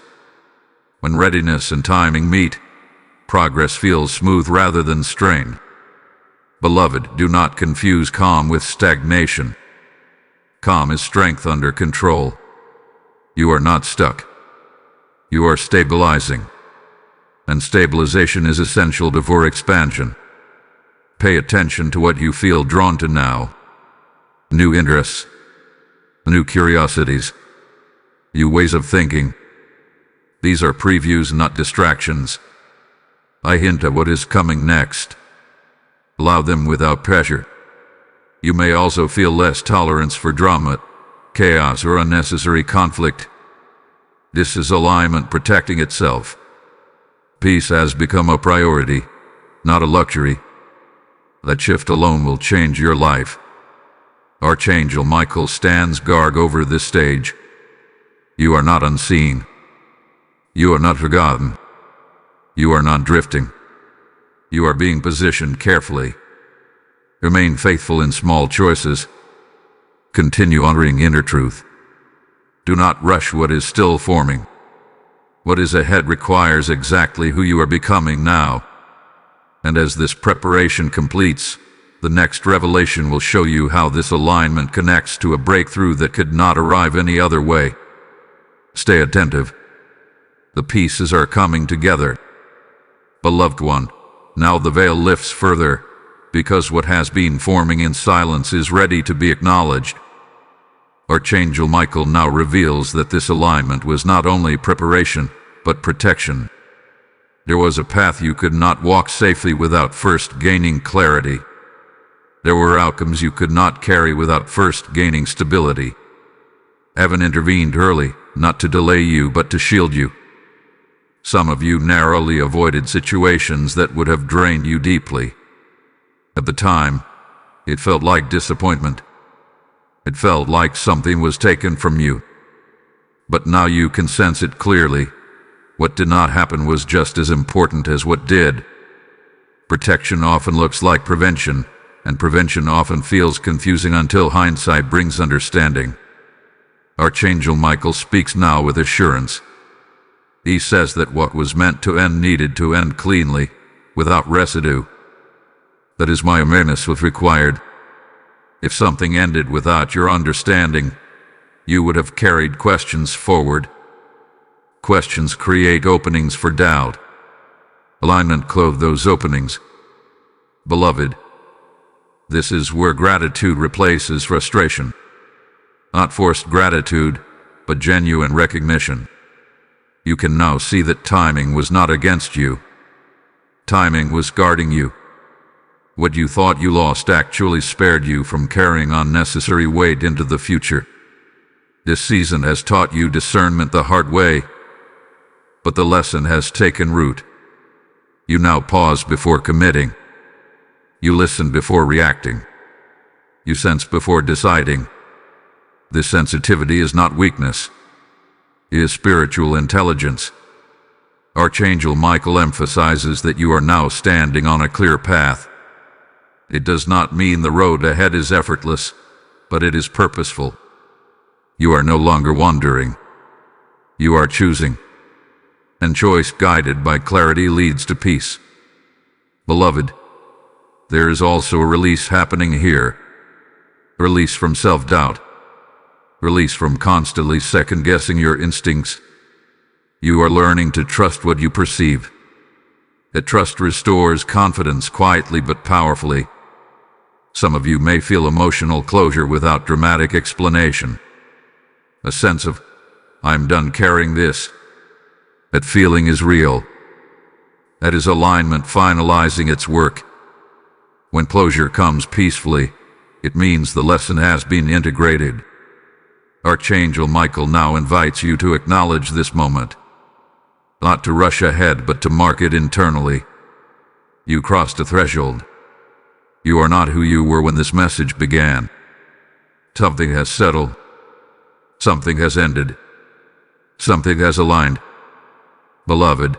When readiness and timing meet, progress feels smooth rather than strained. Beloved, do not confuse calm with stagnation. Calm is strength under control. You are not stuck. You are stabilizing. And stabilization is essential before expansion. Pay attention to what you feel drawn to now. New interests, new curiosities, new ways of thinking. These are previews, not distractions. I hint at what is coming next. Allow them without pressure. You may also feel less tolerance for drama, chaos, or unnecessary conflict. This is alignment protecting itself. Peace has become a priority, not a luxury. That shift alone will change your life. Archangel Michael stands guard over this stage. You are not unseen. You are not forgotten. You are not drifting. You are being positioned carefully. Remain faithful in small choices. Continue honoring inner truth. Do not rush what is still forming. What is ahead requires exactly who you are becoming now. And as this preparation completes, the next revelation will show you how this alignment connects to a breakthrough that could not arrive any other way. Stay attentive. The pieces are coming together. Beloved one, now the veil lifts further, because what has been forming in silence is ready to be acknowledged. Archangel Michael now reveals that this alignment was not only preparation, but protection. There was a path you could not walk safely without first gaining clarity. There were outcomes you could not carry without first gaining stability. Heaven intervened early, not to delay you, but to shield you. Some of you narrowly avoided situations that would have drained you deeply. At the time, it felt like disappointment. It felt like something was taken from you. But now you can sense it clearly. What did not happen was just as important as what did. Protection often looks like prevention, and prevention often feels confusing until hindsight brings understanding. Archangel Michael speaks now with assurance. He says that what was meant to end needed to end cleanly, without residue. That is why awareness was required. If something ended without your understanding, you would have carried questions forward. Questions create openings for doubt. Alignment clothes those openings. Beloved, this is where gratitude replaces frustration. Not forced gratitude, but genuine recognition. You can now see that timing was not against you. Timing was guarding you. What you thought you lost actually spared you from carrying unnecessary weight into the future. This season has taught you discernment the hard way, but the lesson has taken root. You now pause before committing. You listen before reacting. You sense before deciding. This sensitivity is not weakness. It is spiritual intelligence. Archangel Michael emphasizes that you are now standing on a clear path. It does not mean the road ahead is effortless, but it is purposeful. You are no longer wandering. You are choosing. And choice guided by clarity leads to peace. Beloved, there is also a release happening here. Release from self-doubt. Release from constantly second-guessing your instincts. You are learning to trust what you perceive. That trust restores confidence quietly but powerfully. Some of you may feel emotional closure without dramatic explanation. A sense of, I'm done carrying this. That feeling is real. That is alignment finalizing its work. When closure comes peacefully, it means the lesson has been integrated. Archangel Michael now invites you to acknowledge this moment. Not to rush ahead, but to mark it internally. You crossed a threshold. You are not who you were when this message began. Something has settled. Something has ended. Something has aligned. Beloved,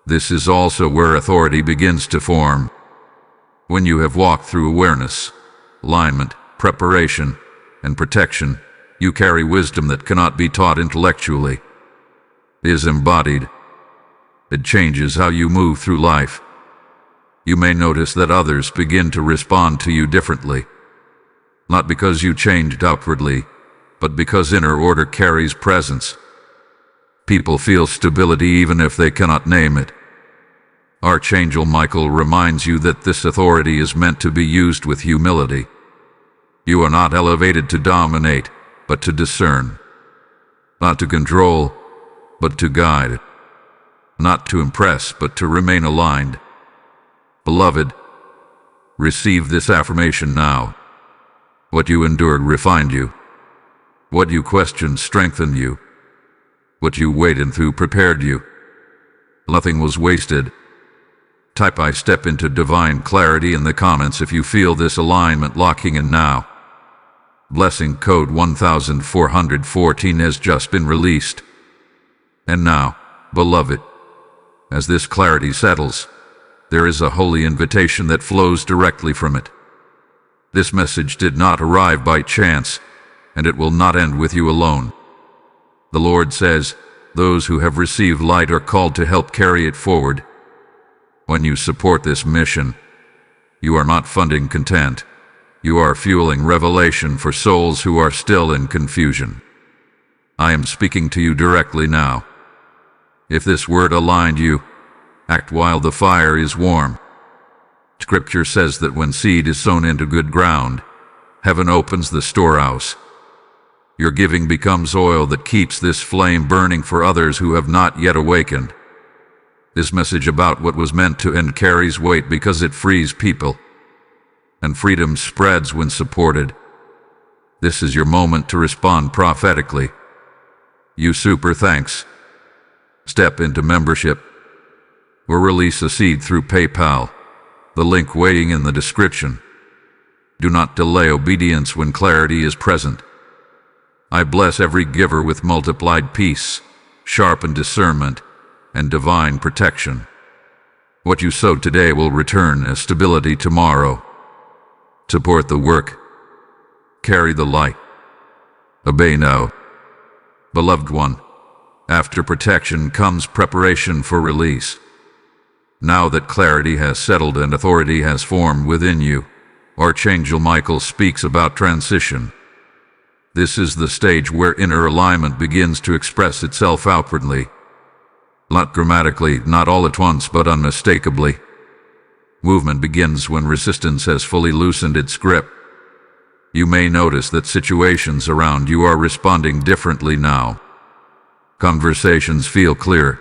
this is also where authority begins to form. When you have walked through awareness, alignment, preparation, and protection, you carry wisdom that cannot be taught intellectually. It is embodied. It changes how you move through life. You may notice that others begin to respond to you differently. Not because you changed outwardly, but because inner order carries presence. People feel stability even if they cannot name it. Archangel Michael reminds you that this authority is meant to be used with humility. You are not elevated to dominate, but to discern. Not to control, but to guide. Not to impress, but to remain aligned. Beloved, receive this affirmation now. What you endured refined you. What you questioned strengthened you. What you waited through prepared you. Nothing was wasted. Type I step into divine clarity in the comments if you feel this alignment locking in now. Blessing code 1414 has just been released. And now, beloved, as this clarity settles, there is a holy invitation that flows directly from it. This message did not arrive by chance, and it will not end with you alone. The Lord says, those who have received light are called to help carry it forward. When you support this mission, you are not funding content. You are fueling revelation for souls who are still in confusion. I am speaking to you directly now. If this word aligned you, act while the fire is warm. Scripture says that when seed is sown into good ground, heaven opens the storehouse. Your giving becomes oil that keeps this flame burning for others who have not yet awakened. This message about what was meant to end carries weight because it frees people. And freedom spreads when supported. This is your moment to respond prophetically. You super thanks. Step into membership. Or release a seed through PayPal. The link waiting in the description. Do not delay obedience when clarity is present. I bless every giver with multiplied peace, sharpened discernment, and divine protection. What you sow today will return as stability tomorrow. Support the work. Carry the light. Obey now. Beloved one, after protection comes preparation for release. Now that clarity has settled and authority has formed within you, Archangel Michael speaks about transition. This is the stage where inner alignment begins to express itself outwardly. Not dramatically, not all at once, but unmistakably. Movement begins when resistance has fully loosened its grip. You may notice that situations around you are responding differently now. Conversations feel clear.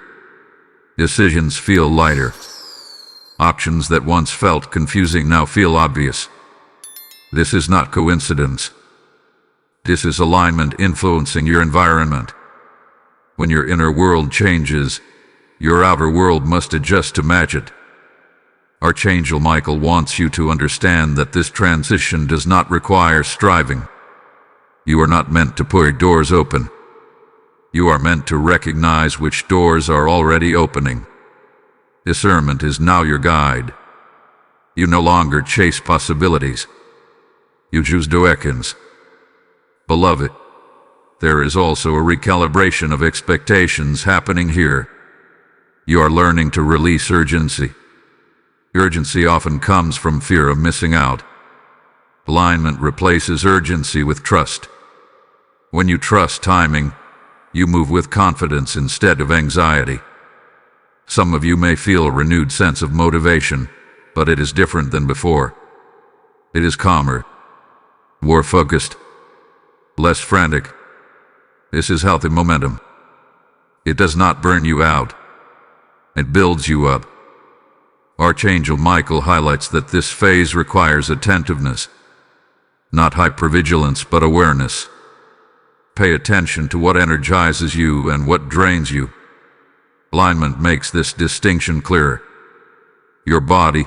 Decisions feel lighter. Options that once felt confusing now feel obvious. This is not coincidence. This is alignment influencing your environment. When your inner world changes, your outer world must adjust to match it. Archangel Michael wants you to understand that this transition does not require striving. You are not meant to push doors open. You are meant to recognize which doors are already opening. Discernment is now your guide. You no longer chase possibilities. You choose directions. Beloved, there is also a recalibration of expectations happening here. You are learning to release urgency. Urgency often comes from fear of missing out. Alignment replaces urgency with trust. When you trust timing, you move with confidence instead of anxiety. Some of you may feel a renewed sense of motivation, but it is different than before. It is calmer, more focused, less frantic. This is healthy momentum. It does not burn you out. It builds you up. Archangel Michael highlights that this phase requires attentiveness, not hypervigilance but awareness. Pay attention to what energizes you and what drains you. Alignment makes this distinction clearer. Your body,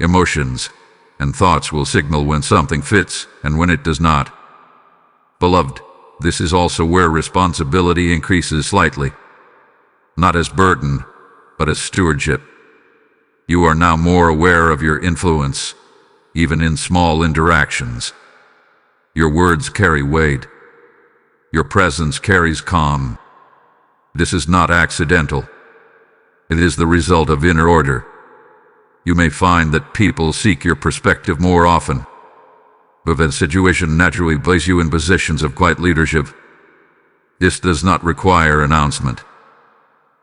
emotions, and thoughts will signal when something fits and when it does not. Beloved, this is also where responsibility increases slightly. Not as burden, but as stewardship. You are now more aware of your influence, even in small interactions. Your words carry weight. Your presence carries calm. This is not accidental. It is the result of inner order. You may find that people seek your perspective more often, but that situation naturally places you in positions of quiet leadership. This does not require announcement.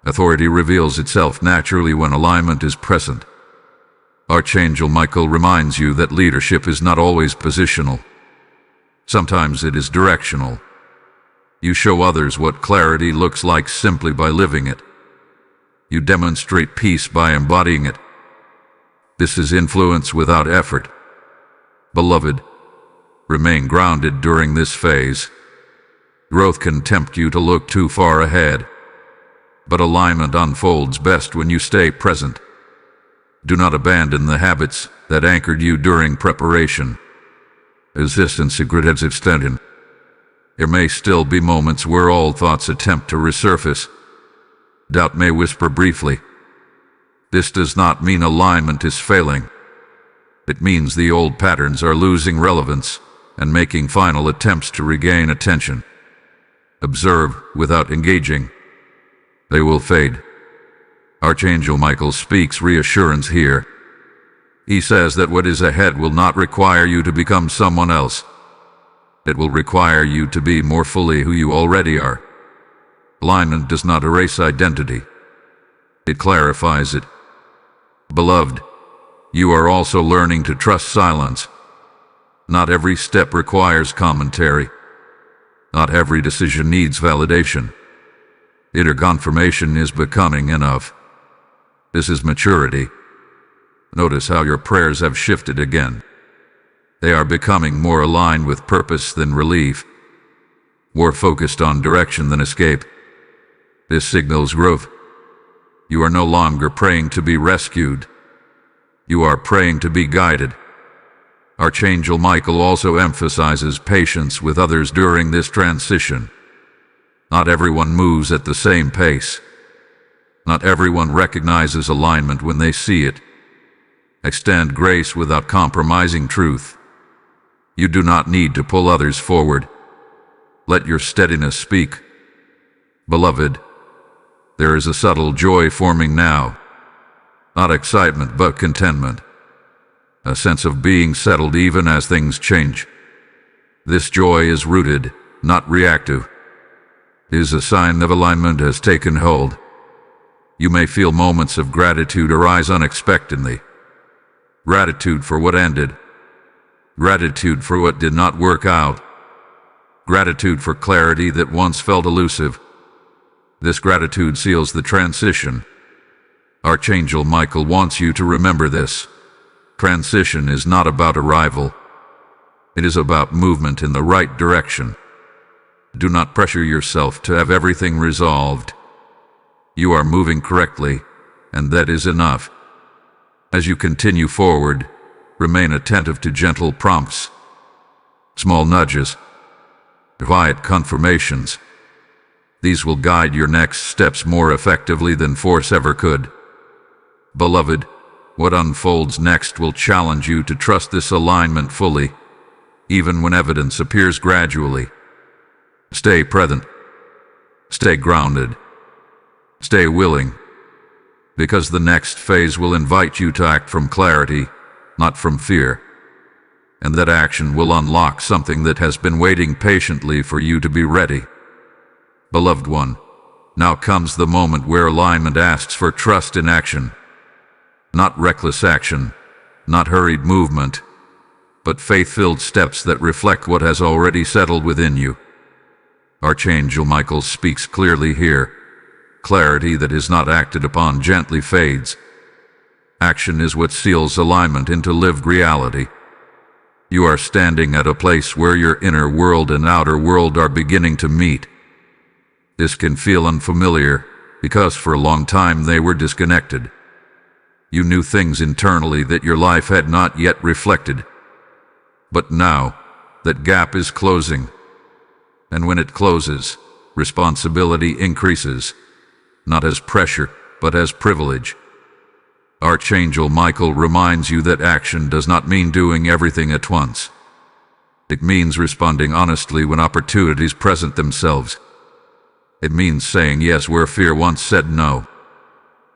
Authority reveals itself naturally when alignment is present. Archangel Michael reminds you that leadership is not always positional. Sometimes it is directional. You show others what clarity looks like simply by living it. You demonstrate peace by embodying it. This is influence without effort. Beloved, remain grounded during this phase. Growth can tempt you to look too far ahead, but alignment unfolds best when you stay present. Do not abandon the habits that anchored you during preparation. Resistance secret extension. There may still be moments where old thoughts attempt to resurface. Doubt may whisper briefly. This does not mean alignment is failing. It means the old patterns are losing relevance and making final attempts to regain attention. Observe without engaging. They will fade. Archangel Michael speaks reassurance here. He says that what is ahead will not require you to become someone else. It will require you to be more fully who you already are. Alignment does not erase identity. It clarifies it. Beloved, you are also learning to trust silence. Not every step requires commentary. Not every decision needs validation. Inner confirmation is becoming enough. This is maturity. Notice how your prayers have shifted again. They are becoming more aligned with purpose than relief, more focused on direction than escape. This signals growth. You are no longer praying to be rescued. You are praying to be guided. Archangel Michael also emphasizes patience with others during this transition. Not everyone moves at the same pace. Not everyone recognizes alignment when they see it. Extend grace without compromising truth. You do not need to pull others forward. Let your steadiness speak. Beloved, there is a subtle joy forming now. Not excitement, but contentment. A sense of being settled even as things change. This joy is rooted, not reactive. It is a sign that alignment has taken hold. You may feel moments of gratitude arise unexpectedly. Gratitude for what ended. Gratitude for what did not work out. Gratitude for clarity that once felt elusive. This gratitude seals the transition. Archangel Michael wants you to remember this. Transition is not about arrival. It is about movement in the right direction. Do not pressure yourself to have everything resolved. You are moving correctly, and that is enough. As you continue forward, remain attentive to gentle prompts, small nudges, quiet confirmations. These will guide your next steps more effectively than force ever could. Beloved, what unfolds next will challenge you to trust this alignment fully, even when evidence appears gradually. Stay present. Stay grounded. Stay willing, because the next phase will invite you to act from clarity, not from fear. And that action will unlock something that has been waiting patiently for you to be ready. Beloved one, now comes the moment where alignment asks for trust in action. Not reckless action, not hurried movement, but faith-filled steps that reflect what has already settled within you. Archangel Michael speaks clearly here. Clarity that is not acted upon gently fades. Action is what seals alignment into lived reality. You are standing at a place where your inner world and outer world are beginning to meet. This can feel unfamiliar, because for a long time they were disconnected. You knew things internally that your life had not yet reflected. But now, that gap is closing. And when it closes, responsibility increases. Not as pressure, but as privilege. Archangel Michael reminds you that action does not mean doing everything at once. It means responding honestly when opportunities present themselves. It means saying yes where fear once said no.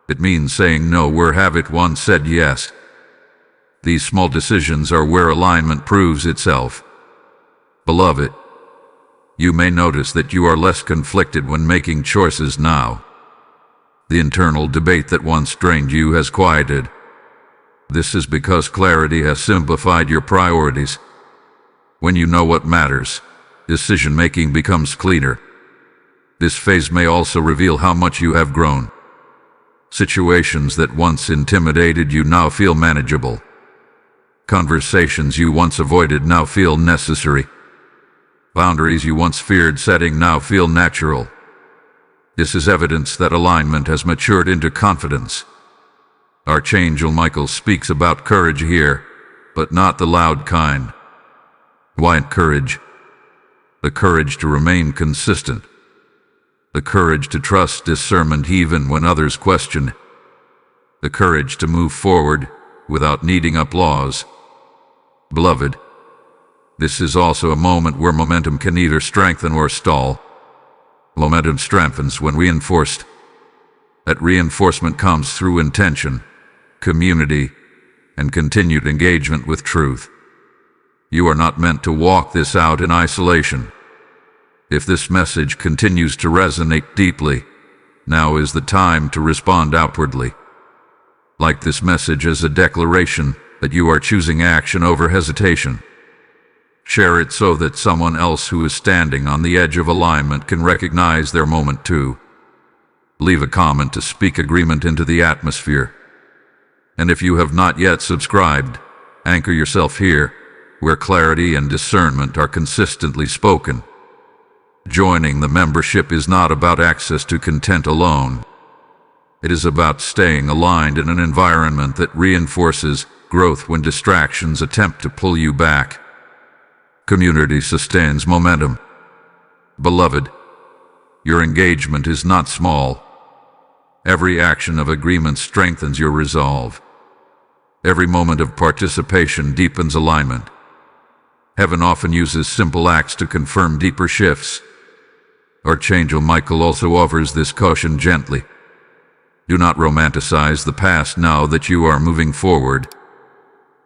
It means saying no where habit once said yes. These small decisions are where alignment proves itself. Beloved, you may notice that you are less conflicted when making choices now. The internal debate that once drained you has quieted. This is because clarity has simplified your priorities. When you know what matters, decision-making becomes cleaner. This phase may also reveal how much you have grown. Situations that once intimidated you now feel manageable. Conversations you once avoided now feel necessary. Boundaries you once feared setting now feel natural. This is evidence that alignment has matured into confidence. Archangel Michael speaks about courage here, but not the loud kind. Quiet courage. The courage to remain consistent. The courage to trust discernment even when others question. The courage to move forward without needing applause. Beloved, this is also a moment where momentum can either strengthen or stall. Momentum strengthens when reinforced. That reinforcement comes through intention, community, and continued engagement with truth. You are not meant to walk this out in isolation. If this message continues to resonate deeply, now is the time to respond outwardly. Like this message as a declaration that you are choosing action over hesitation. Share it so that someone else who is standing on the edge of alignment can recognize their moment too. Leave a comment to speak agreement into the atmosphere. And if you have not yet subscribed, anchor yourself here, where clarity and discernment are consistently spoken. Joining the membership is not about access to content alone. It is about staying aligned in an environment that reinforces growth when distractions attempt to pull you back. Community sustains momentum. Beloved, your engagement is not small. Every action of agreement strengthens your resolve. Every moment of participation deepens alignment. Heaven often uses simple acts to confirm deeper shifts. Archangel Michael also offers this caution gently. Do not romanticize the past now that you are moving forward.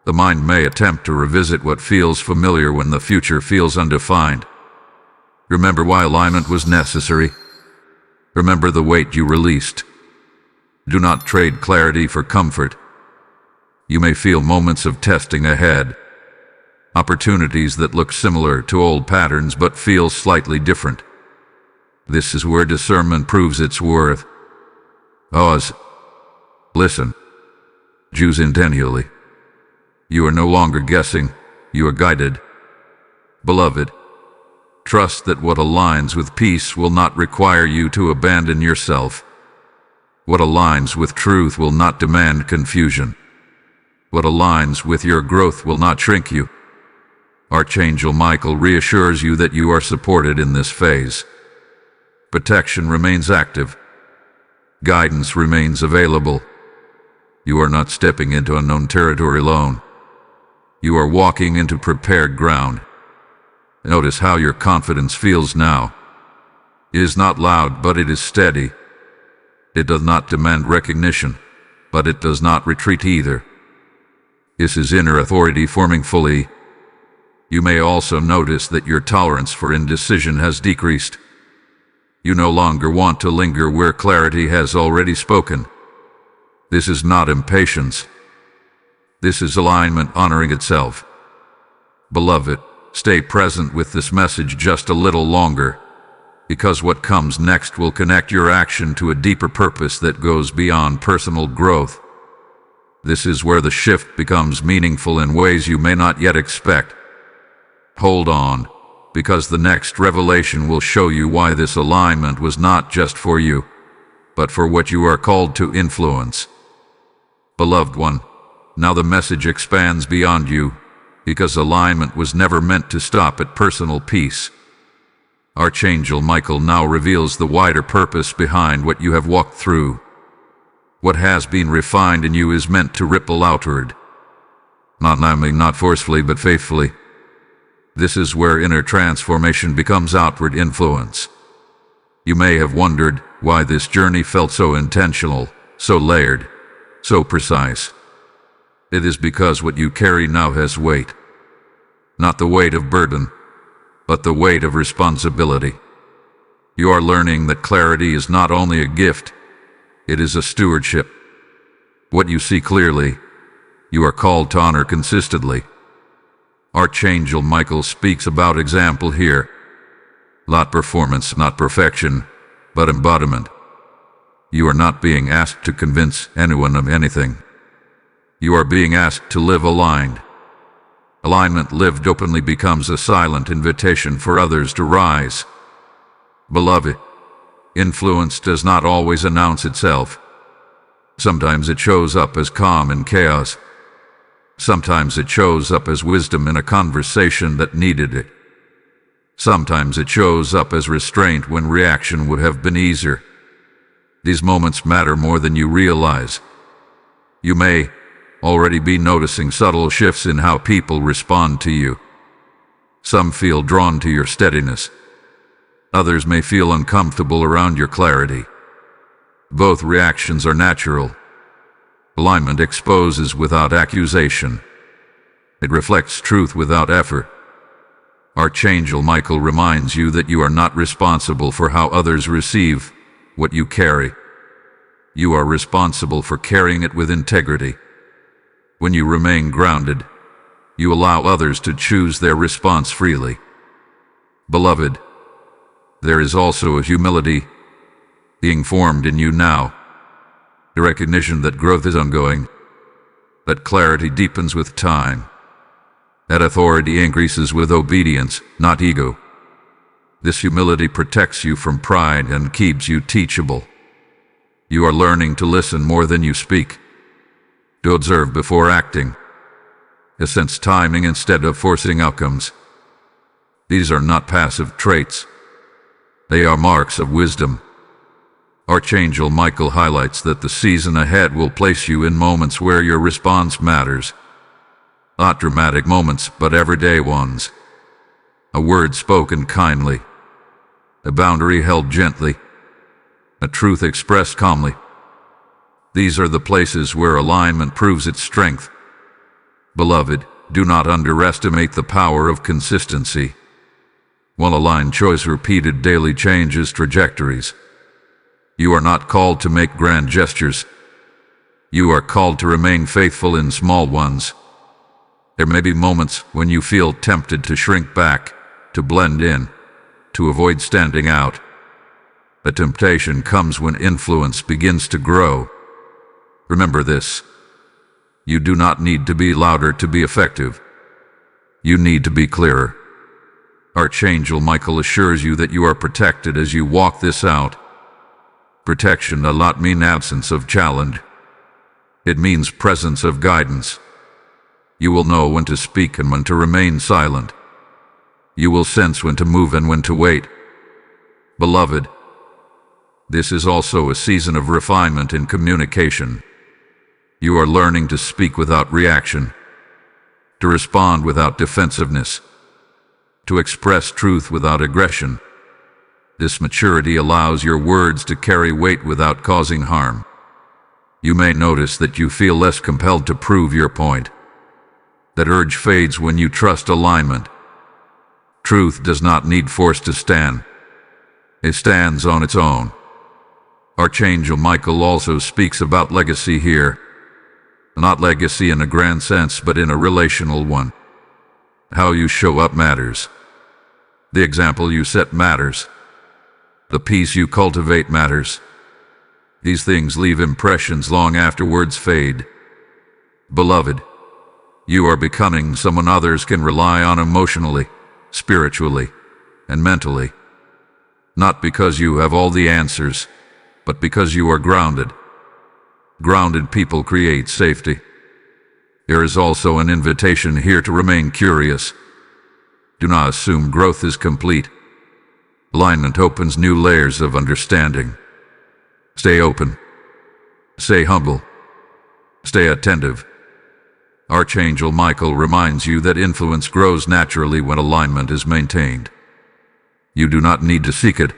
The mind may attempt to revisit what feels familiar when the future feels undefined. Remember why alignment was necessary. Remember the weight you released. Do not trade clarity for comfort. You may feel moments of testing ahead. Opportunities that look similar to old patterns but feel slightly different. This is where discernment proves its worth. Pause. Listen. Choose intentionally. You are no longer guessing, you are guided. Beloved, trust that what aligns with peace will not require you to abandon yourself. What aligns with truth will not demand confusion. What aligns with your growth will not shrink you. Archangel Michael reassures you that you are supported in this phase. Protection remains active. Guidance remains available. You are not stepping into unknown territory alone. You are walking into prepared ground. Notice how your confidence feels now. It is not loud, but it is steady. It does not demand recognition, but it does not retreat either. This is inner authority forming fully. You may also notice that your tolerance for indecision has decreased. You no longer want to linger where clarity has already spoken. This is not impatience. This is alignment honoring itself. Beloved, stay present with this message just a little longer, because what comes next will connect your action to a deeper purpose that goes beyond personal growth. This is where the shift becomes meaningful in ways you may not yet expect. Hold on, because the next revelation will show you why this alignment was not just for you, but for what you are called to influence. Beloved one, now the message expands beyond you, because alignment was never meant to stop at personal peace. Archangel Michael now reveals the wider purpose behind what you have walked through. What has been refined in you is meant to ripple outward. Not forcefully, but faithfully. This is where inner transformation becomes outward influence. You may have wondered why this journey felt so intentional, so layered, so precise. It is because what you carry now has weight. Not the weight of burden, but the weight of responsibility. You are learning that clarity is not only a gift, it is a stewardship. What you see clearly, you are called to honor consistently. Archangel Michael speaks about example here. Not performance, not perfection, but embodiment. You are not being asked to convince anyone of anything. You are being asked to live aligned. Alignment lived openly becomes a silent invitation for others to rise. Beloved, influence does not always announce itself. Sometimes it shows up as calm in chaos. Sometimes it shows up as wisdom in a conversation that needed it. Sometimes it shows up as restraint when reaction would have been easier. These moments matter more than you realize. You may already be noticing subtle shifts in how people respond to you. Some feel drawn to your steadiness. Others may feel uncomfortable around your clarity. Both reactions are natural. Alignment exposes without accusation. It reflects truth without effort. Archangel Michael reminds you that you are not responsible for how others receive what you carry. You are responsible for carrying it with integrity. When you remain grounded, you allow others to choose their response freely. Beloved, there is also a humility being formed in you now. The recognition that growth is ongoing, that clarity deepens with time, that authority increases with obedience, not ego. This humility protects you from pride and keeps you teachable. You are learning to listen more than you speak, to observe before acting, sense timing instead of forcing outcomes. These are not passive traits. They are marks of wisdom. Archangel Michael highlights that the season ahead will place you in moments where your response matters. Not dramatic moments, but everyday ones. A word spoken kindly. A boundary held gently. A truth expressed calmly. These are the places where alignment proves its strength. Beloved, do not underestimate the power of consistency. One aligned choice repeated daily changes trajectories. You are not called to make grand gestures. You are called to remain faithful in small ones. There may be moments when you feel tempted to shrink back, to blend in, to avoid standing out. The temptation comes when influence begins to grow. Remember this. You do not need to be louder to be effective. You need to be clearer. Archangel Michael assures you that you are protected as you walk this out. Protection does not mean absence of challenge. It means presence of guidance. You will know when to speak and when to remain silent. You will sense when to move and when to wait. Beloved, this is also a season of refinement in communication. You are learning to speak without reaction, to respond without defensiveness, to express truth without aggression. This maturity allows your words to carry weight without causing harm. You may notice that you feel less compelled to prove your point. That urge fades when you trust alignment. Truth does not need force to stand. It stands on its own. Archangel Michael also speaks about legacy here. Not legacy in a grand sense, but in a relational one. How you show up matters. The example you set matters. The peace you cultivate matters. These things leave impressions long after words fade. Beloved, you are becoming someone others can rely on emotionally, spiritually, and mentally. Not because you have all the answers, but because you are grounded. Grounded people create safety. There is also an invitation here to remain curious. Do not assume growth is complete. Alignment opens new layers of understanding. Stay open. Stay humble. Stay attentive. Archangel Michael reminds you that influence grows naturally when alignment is maintained. You do not need to seek it.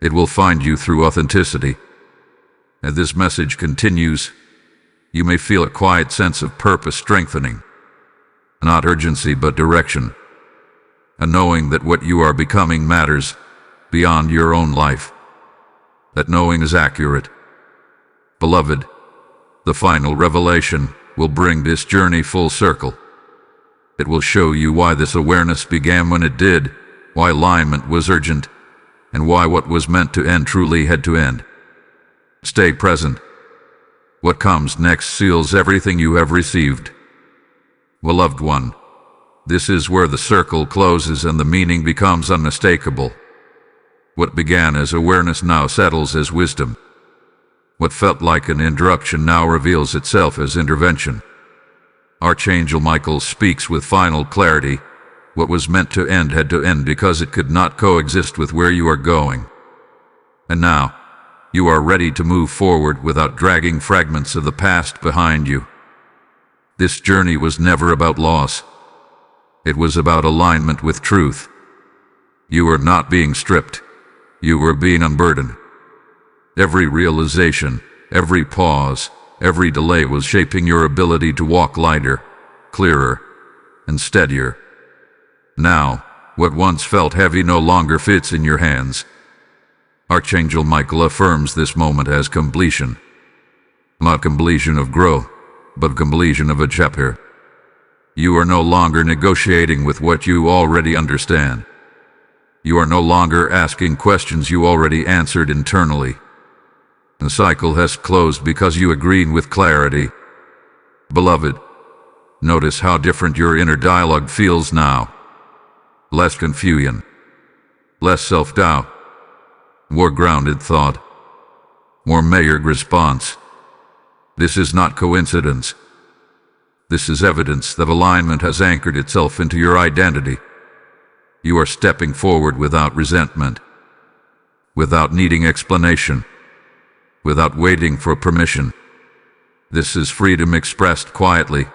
It will find you through authenticity. As this message continues, you may feel a quiet sense of purpose strengthening. Not urgency, but direction. A knowing that what you are becoming matters beyond your own life. That knowing is accurate. Beloved, the final revelation will bring this journey full circle. It will show you why this awareness began when it did, why alignment was urgent, and why what was meant to end truly had to end. Stay present. What comes next seals everything you have received. Beloved one, this is where the circle closes and the meaning becomes unmistakable. What began as awareness now settles as wisdom. What felt like an interruption now reveals itself as intervention. Archangel Michael speaks with final clarity. What was meant to end had to end because it could not coexist with where you are going. And now, you are ready to move forward without dragging fragments of the past behind you. This journey was never about loss. It was about alignment with truth. You were not being stripped. You were being unburdened. Every realization, every pause, every delay was shaping your ability to walk lighter, clearer, and steadier. Now, what once felt heavy no longer fits in your hands. Archangel Michael affirms this moment as completion. Not completion of growth, but completion of a chapter. You are no longer negotiating with what you already understand. You are no longer asking questions you already answered internally. The cycle has closed because you agreed with clarity. Beloved, notice how different your inner dialogue feels now. Less confusion, less self-doubt, more grounded thought, more measured response. This is not coincidence. This is evidence that alignment has anchored itself into your identity. You are stepping forward without resentment, without needing explanation, without waiting for permission. This is freedom expressed quietly.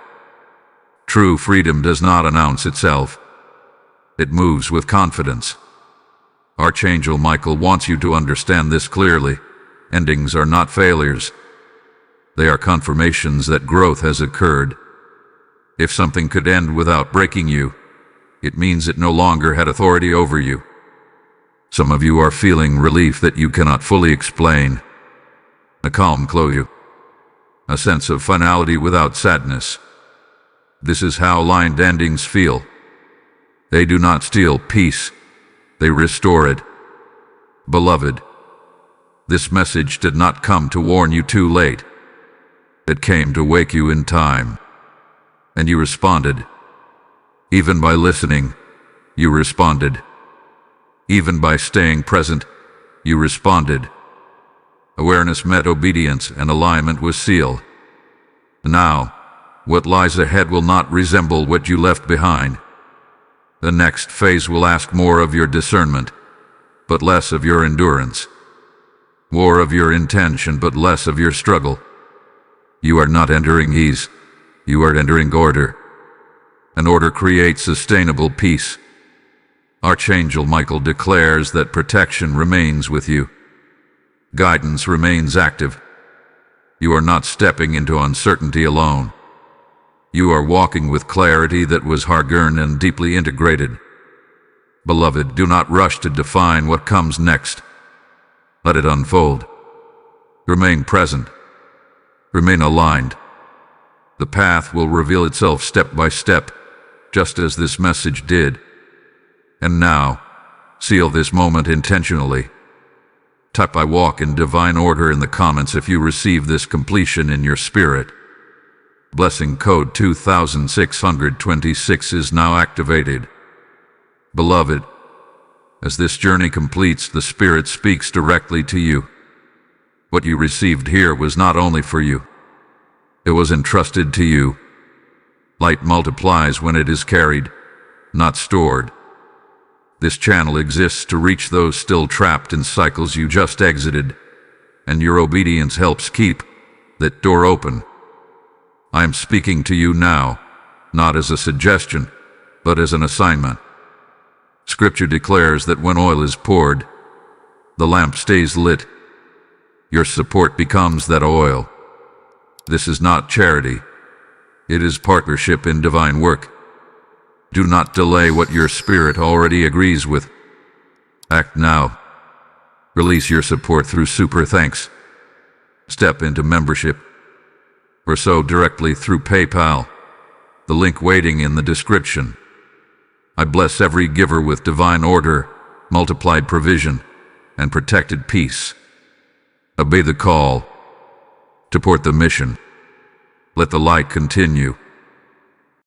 True freedom does not announce itself. It moves with confidence. Archangel Michael wants you to understand this clearly. Endings are not failures. They are confirmations that growth has occurred. If something could end without breaking you, it means it no longer had authority over you. Some of you are feeling relief that you cannot fully explain. A calm clothes you. A sense of finality without sadness. This is how aligned endings feel. They do not steal peace. They restore it. Beloved, this message did not come to warn you too late. It came to wake you in time. And you responded. Even by listening, you responded. Even by staying present, you responded. Awareness met obedience and alignment was sealed. Now, what lies ahead will not resemble what you left behind. The next phase will ask more of your discernment, but less of your endurance. More of your intention, but less of your struggle. You are not entering ease. You are entering order. And order creates sustainable peace. Archangel Michael declares that protection remains with you. Guidance remains active. You are not stepping into uncertainty alone. You are walking with clarity that was hard-earned and deeply integrated. Beloved, do not rush to define what comes next. Let it unfold. Remain present. Remain aligned. The path will reveal itself step by step, just as this message did. And now, seal this moment intentionally. Type "I walk in divine order" in the comments if you receive this completion in your spirit. Blessing code 2626 is now activated. Beloved, as this journey completes, the Spirit speaks directly to you. What you received here was not only for you. It was entrusted to you. Light multiplies when it is carried, not stored. This channel exists to reach those still trapped in cycles you just exited, and your obedience helps keep that door open. I am speaking to you now, not as a suggestion, but as an assignment. Scripture declares that when oil is poured, the lamp stays lit. Your support becomes that oil. This is not charity. It is partnership in divine work. Do not delay what your spirit already agrees with. Act now. Release your support through super thanks. Step into membership. Or sow directly through PayPal. The link waiting in the description. I bless every giver with divine order, multiplied provision, and protected peace. Obey the call. Support the mission. Let the light continue.